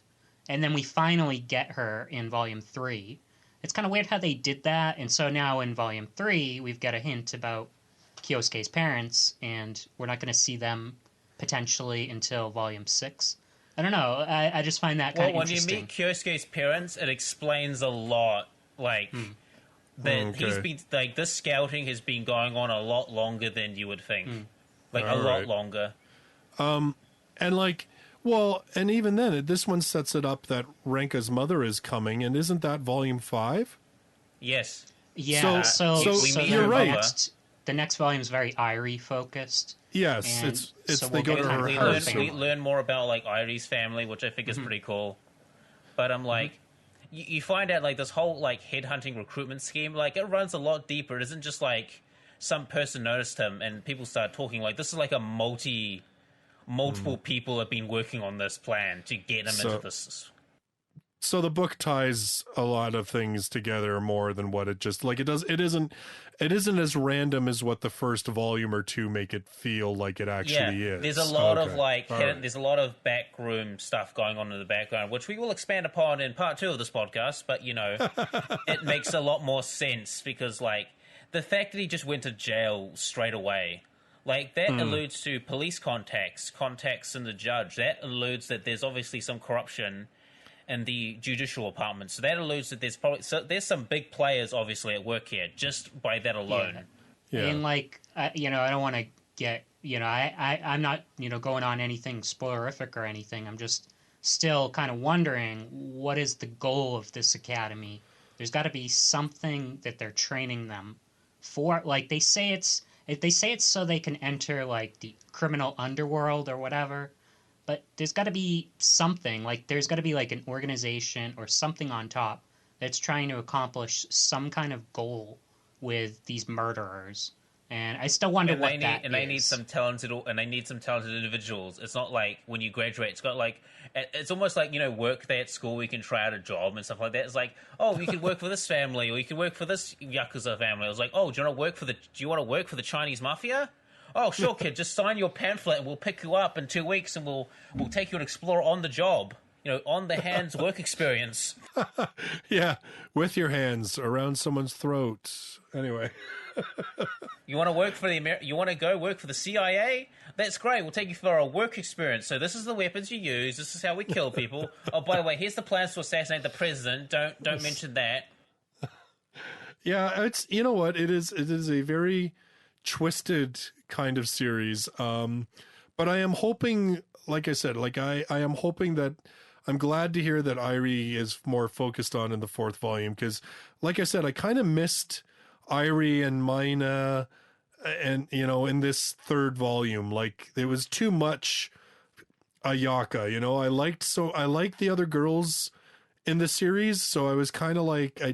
And then we finally get her in volume 3. It's kind of weird how they did that. And so now in volume 3, we've got a hint about Kyosuke's parents, and we're not going to see them potentially until volume 6. I don't know. I just find that kind of interesting. When you meet Kyosuke's parents, it explains a lot. Like, that he's been, like, this scouting has been going on a lot longer than you would think. Like, a lot longer. And, like, well, and even then, this one sets it up that Ranka's mother is coming, and isn't that volume 5? Yes. Yeah, so you're right. The next volume is very Irie focused. Yes, it's they go to her house. We learn more about like Irie's family, which I think is pretty cool. But I'm like, you find out like this whole like headhunting recruitment scheme, like it runs a lot deeper. It isn't just like some person noticed him and people start talking. Like this is like a multiple people have been working on this plan to get him into this. So the book ties a lot of things together more than what it just like it does. It isn't as random as what the first volume or two make it feel like it actually is. There's a lot of like there's a lot of backroom stuff going on in the background, which we will expand upon in part 2 of this podcast. But it makes a lot more sense because like the fact that he just went to jail straight away. Like, that alludes to police contacts in the judge. That alludes that there's obviously some corruption in the judicial department. So that alludes that there's some big players, obviously, at work here, just by that alone. Yeah. And, like, I don't want to get, I'm not, going on anything spoilerific or anything. I'm just still kind of wondering, what is the goal of this academy? There's got to be something that they're training them for. Like, they say it's so they can enter, like, the criminal underworld or whatever, but there's got to be something. Like, there's got to be, like, an organization or something on top that's trying to accomplish some kind of goal with these murderers. And I still wonder what that is. And they need some talented individuals. It's not like when you graduate, it's got like, it's almost like, work day at school, you can try out a job and stuff like that. It's like, oh, you can work for this family, or you can work for this Yakuza family. I was like, oh, do you want to work for the Chinese mafia? Oh, sure, kid, just sign your pamphlet and we'll pick you up in 2 weeks and we'll take you and explore on the job. On the hands work experience. Yeah, with your hands around someone's throat. Anyway. You want to go work for the CIA? That's great. We'll take you for a work experience. So this is the weapons you use. This is how we kill people. Oh, by the way, here's the plans to assassinate the president. Don't mention that. Yeah, it's what it is. It is a very twisted kind of series. But I am hoping, like I said, I am hoping that. I'm glad to hear that Irie is more focused on in the 4th volume because, like I said, I kind of missed Irie and Mina, and in this 3rd volume, like it was too much Ayaka. I liked the other girls in the series, so I was kind of like I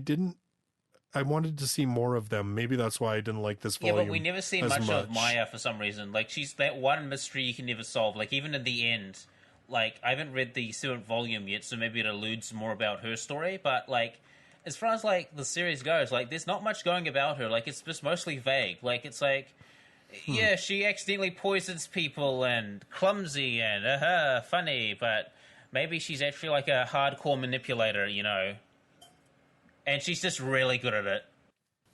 I wanted to see more of them. Maybe that's why I didn't like this volume. Yeah, but we never see much of Maya for some reason. Like, she's that one mystery you can never solve. Like, even in the end, like, I haven't read the 7th volume yet, so maybe it alludes more about her story. But, like, as far as, like, the series goes, like, there's not much going about her. Like, it's just mostly vague. Like, it's like, yeah, she accidentally poisons people and clumsy and funny, but maybe she's actually, like, a hardcore manipulator, you know? And she's just really good at it.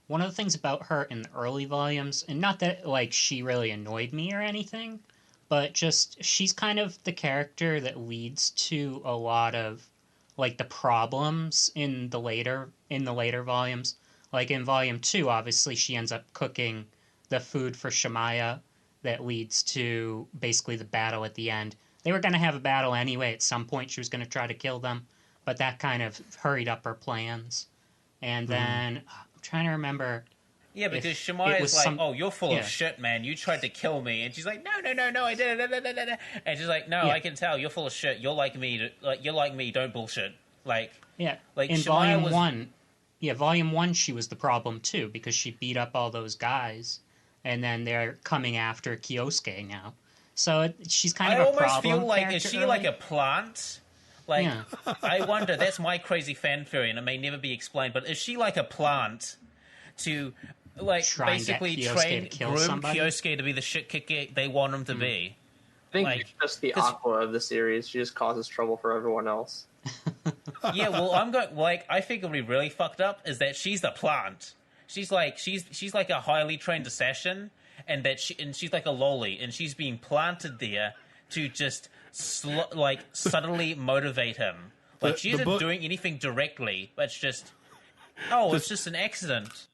One of the things about her in the early volumes, and not that, like, she really annoyed me or anything, but just she's kind of the character that leads to a lot of, like, the problems in the later volumes. Like, in Volume 2, obviously, she ends up cooking the food for Shemaya that leads to basically the battle at the end. They were going to have a battle anyway. At some point, she was going to try to kill them, but that kind of hurried up her plans. And then, I'm trying to remember... Yeah, because Shemaya's like, oh, you're full of shit, man. You tried to kill me. And she's like, no, I didn't. And she's like, no, I can tell. You're full of shit. You're like me. Don't bullshit. Like, yeah. Like in Shemaya Volume 1... Yeah, Volume 1, she was the problem, too, because she beat up all those guys. And then they're coming after Kyosuke now. So she's kind of a problem. I almost feel like, is she early? Like a plant? Like, I wonder, that's my crazy fan theory, and it may never be explained, but is she like a plant to, like, basically groom Kyosuke to be the shit kicker they want him to be? I think she's just the Aqua of the series. She just causes trouble for everyone else. Yeah, well, I think it'll be really fucked up is that she's the plant. She's like a highly trained assassin, and she's like a loli, and she's being planted there to just subtly motivate him. Like, she isn't doing anything directly, but it's just it's just an accident.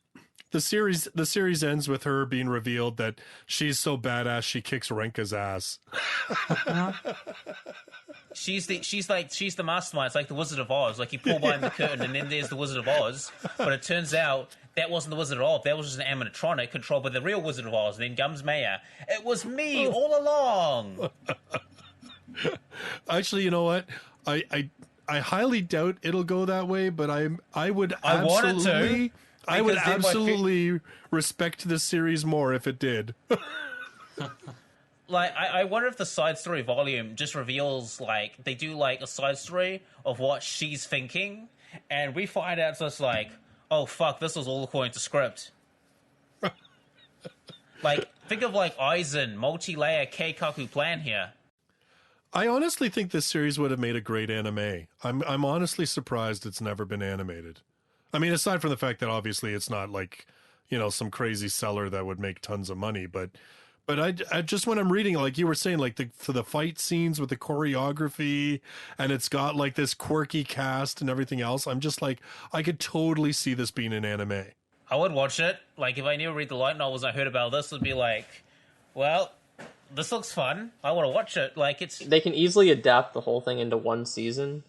The series ends with her being revealed that she's so badass she kicks Renka's ass. She's the mastermind. It's like the Wizard of Oz. Like, you pull behind the curtain and then there's the Wizard of Oz. But it turns out that wasn't the Wizard of Oz. That was just an animatronic controlled by the real Wizard of Oz. Then comes Maya. It was me all along. Actually, you know what? I highly doubt it'll go that way, but I would absolutely respect this series more if it did. Like, I wonder if the side story volume just reveals, like, they do, like, a side story of what she's thinking, and we find out just like, oh, fuck, this was all according to script. Like, think of, like, Aizen, multi-layer Keikaku plan here. I honestly think this series would have made a great anime. I'm honestly surprised it's never been animated. I mean, aside from the fact that obviously it's not like, you know, some crazy seller that would make tons of money, but I just, when I'm reading, like you were saying, like the fight scenes with the choreography, and it's got like this quirky cast and everything else, I'm just like, I could totally see this being an anime. I would watch it. Like, if I never read the light novels and I heard about this, would be like, well, this looks fun. I want to watch it. Like, they can easily adapt the whole thing into one season.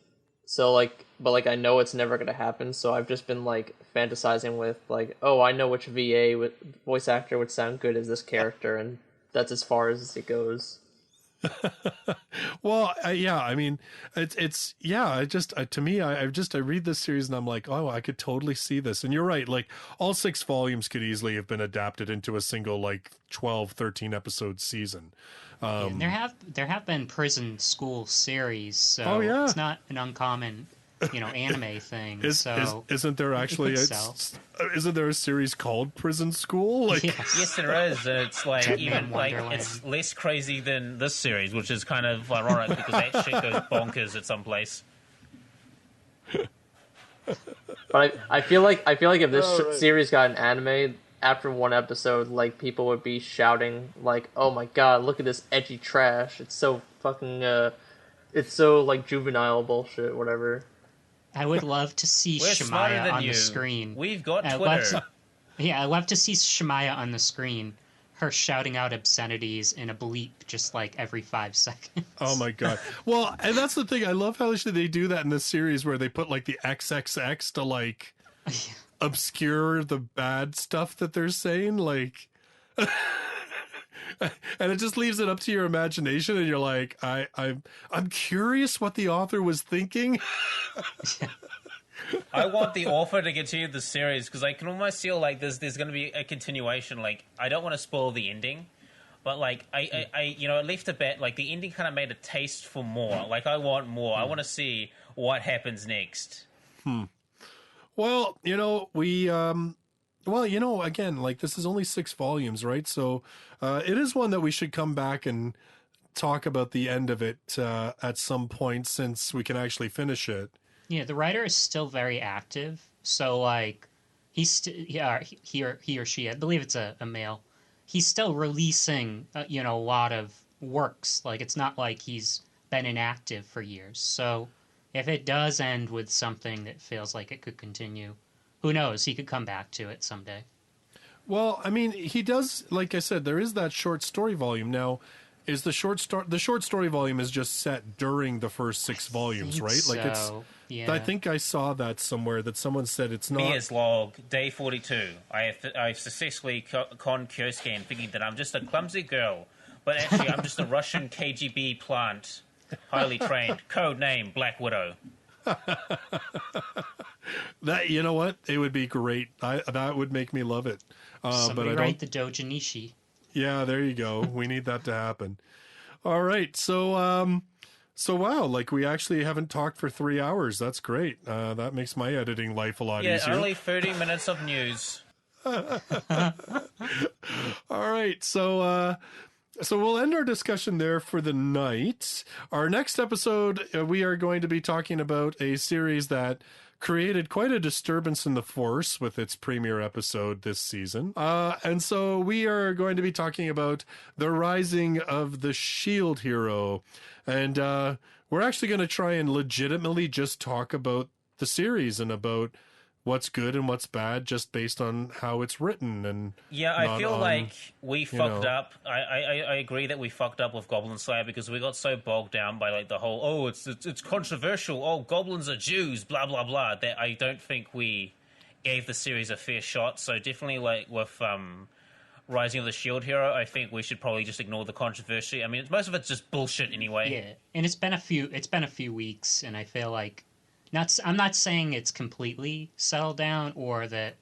So, like, but, like, I know it's never going to happen, so I've just been, like, fantasizing with, like, oh, I know which VA voice actor would sound good as this character, and that's as far as it goes. Well, yeah, I mean, it's to me, I read this series and I'm like, oh, I could totally see this. And you're right, like, all 6 volumes could easily have been adapted into a single, like, 12, 13 episode season. There have been prison school series, so it's not an uncommon, you know, anime thing. Isn't there actually isn't there a series called Prison School? Like, yes, there is. It's like even like it's less crazy than this series, which is kind of ironic because that shit goes bonkers at some place. But I feel like if this series got an anime, after one episode, like, people would be shouting, like, oh my god, look at this edgy trash. It's so fucking, it's so, like, juvenile bullshit, whatever. I would love to see Shemaya on the screen. We've got Twitter. I love to see Shemaya on the screen. Her shouting out obscenities in a bleep just, like, every 5 seconds. Oh my god. Well, and that's the thing. I love how they do that in this series where they put, like, the XXX to, like... obscure the bad stuff that they're saying, like, and it just leaves it up to your imagination, and you're like, I'm curious what the author was thinking. I want the author to continue the series because I can almost feel like there's going to be a continuation. Like, I don't want to spoil the ending, but like I left a bit. Like, the ending kind of made a taste for more. Like, I want more. I want to see what happens next. Well, again, like, this is only 6 volumes, right? So it is one that we should come back and talk about the end of it at some point, since we can actually finish it. Yeah, the writer is still very active. So, like, he or she, I believe it's a male, he's still releasing, a lot of works. Like, it's not like he's been inactive for years. So if it does end with something that feels like it could continue, who knows? He could come back to it someday. Well, I mean, he does, like I said, there is that short story volume. Now, is the short story volume is just set during the first 6 volumes, right? So. Like, it's... Yeah. I think I saw that somewhere, that someone said it's not... Mia's log, day 42. I've successfully conned Kyosuke thinking that I'm just a clumsy girl, but actually I'm just a Russian KGB plant, highly trained. Code name, Black Widow. That, you know what? It would be great. That would make me love it. Somebody write the Dojinishi. Yeah, there you go. We need that to happen. All right, So wow, like, we actually haven't talked for 3 hours. That's great. That makes my editing life a lot easier. Yeah, only 30 minutes of news. All right, so we'll end our discussion there for the night. Our next episode, we are going to be talking about a series that created quite a disturbance in the force with its premiere episode this season. And so we are going to be talking about the rising of the Shield Hero. And we're actually going to try and legitimately just talk about the series and about what's good and what's bad, just based on how it's written. And yeah, I feel like we fucked up. I agree that we fucked up with Goblin Slayer because we got so bogged down by like the whole, it's controversial, goblins are Jews, blah blah blah, that I don't think we gave the series a fair shot. So definitely, like, with Rising of the Shield Hero, I think we should probably just ignore the controversy. I mean, most of it's just bullshit anyway. Yeah, and it's been a few weeks, and I feel like I'm not saying it's completely settled down or that,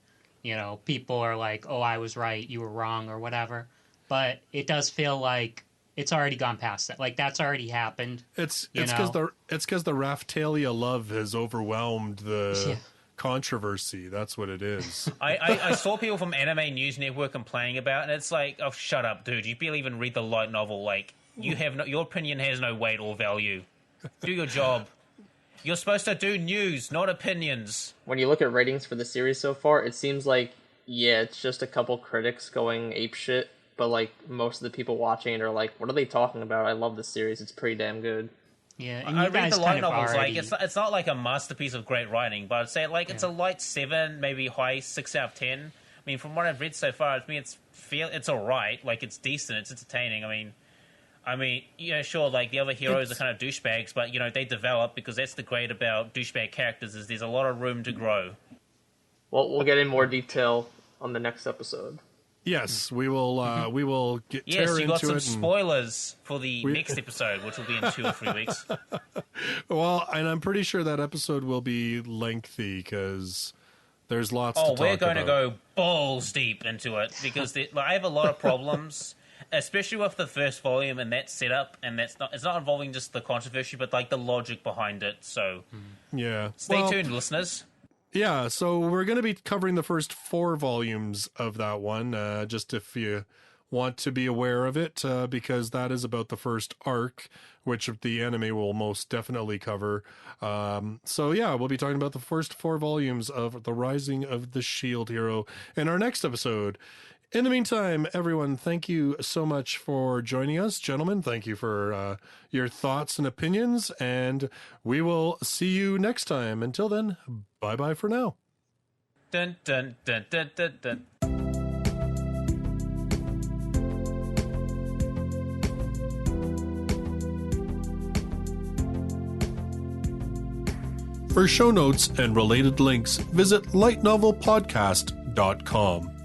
people are like, oh, I was right, you were wrong, or whatever. But it does feel like it's already gone past that. Like, that's already happened. It's because the Raftalia love has overwhelmed the controversy. That's what it is. I saw people from Anime News Network complaining about it, and it's like, oh, shut up, dude. You barely even read the light novel. Like, your opinion has no weight or value. Do your job. You're supposed to do news, not opinions. When you look at ratings for the series so far, it seems like, it's just a couple critics going apeshit, but like most of the people watching it are like, what are they talking about? I love this series. It's pretty damn good. Yeah, and I read the light novels. Already... Like, it's not like a masterpiece of great writing, but I'd say it's a light 7, maybe high 6 out of 10. I mean, from what I've read so far, to me, it's all right. Like, it's decent. It's entertaining. I mean, sure, like, the other heroes are kind of douchebags, but, they develop, because that's the great about douchebag characters, is there's a lot of room to grow. Well, we'll get in more detail on the next episode. Yes, we will. We will get. Yes, you got some spoilers for the next episode, which will be in 2 or 3 weeks. Well, and I'm pretty sure that episode will be lengthy because there's lots. Oh, we're going to go balls deep into it because I have a lot of problems, especially with the first volume and that setup, and it's not involving just the controversy, but like the logic behind it. So, yeah, stay tuned, listeners. Yeah, so we're going to be covering the first 4 volumes of that one, just if you want to be aware of it, because that is about the first arc, which the anime will most definitely cover. So yeah, we'll be talking about the first 4 volumes of The Rising of the Shield Hero in our next episode. In the meantime, everyone, thank you so much for joining us. Gentlemen, thank you for your thoughts and opinions, and we will see you next time. Until then, bye-bye for now. Dun, dun, dun, dun, dun, dun. For show notes and related links, visit lightnovelpodcast.com.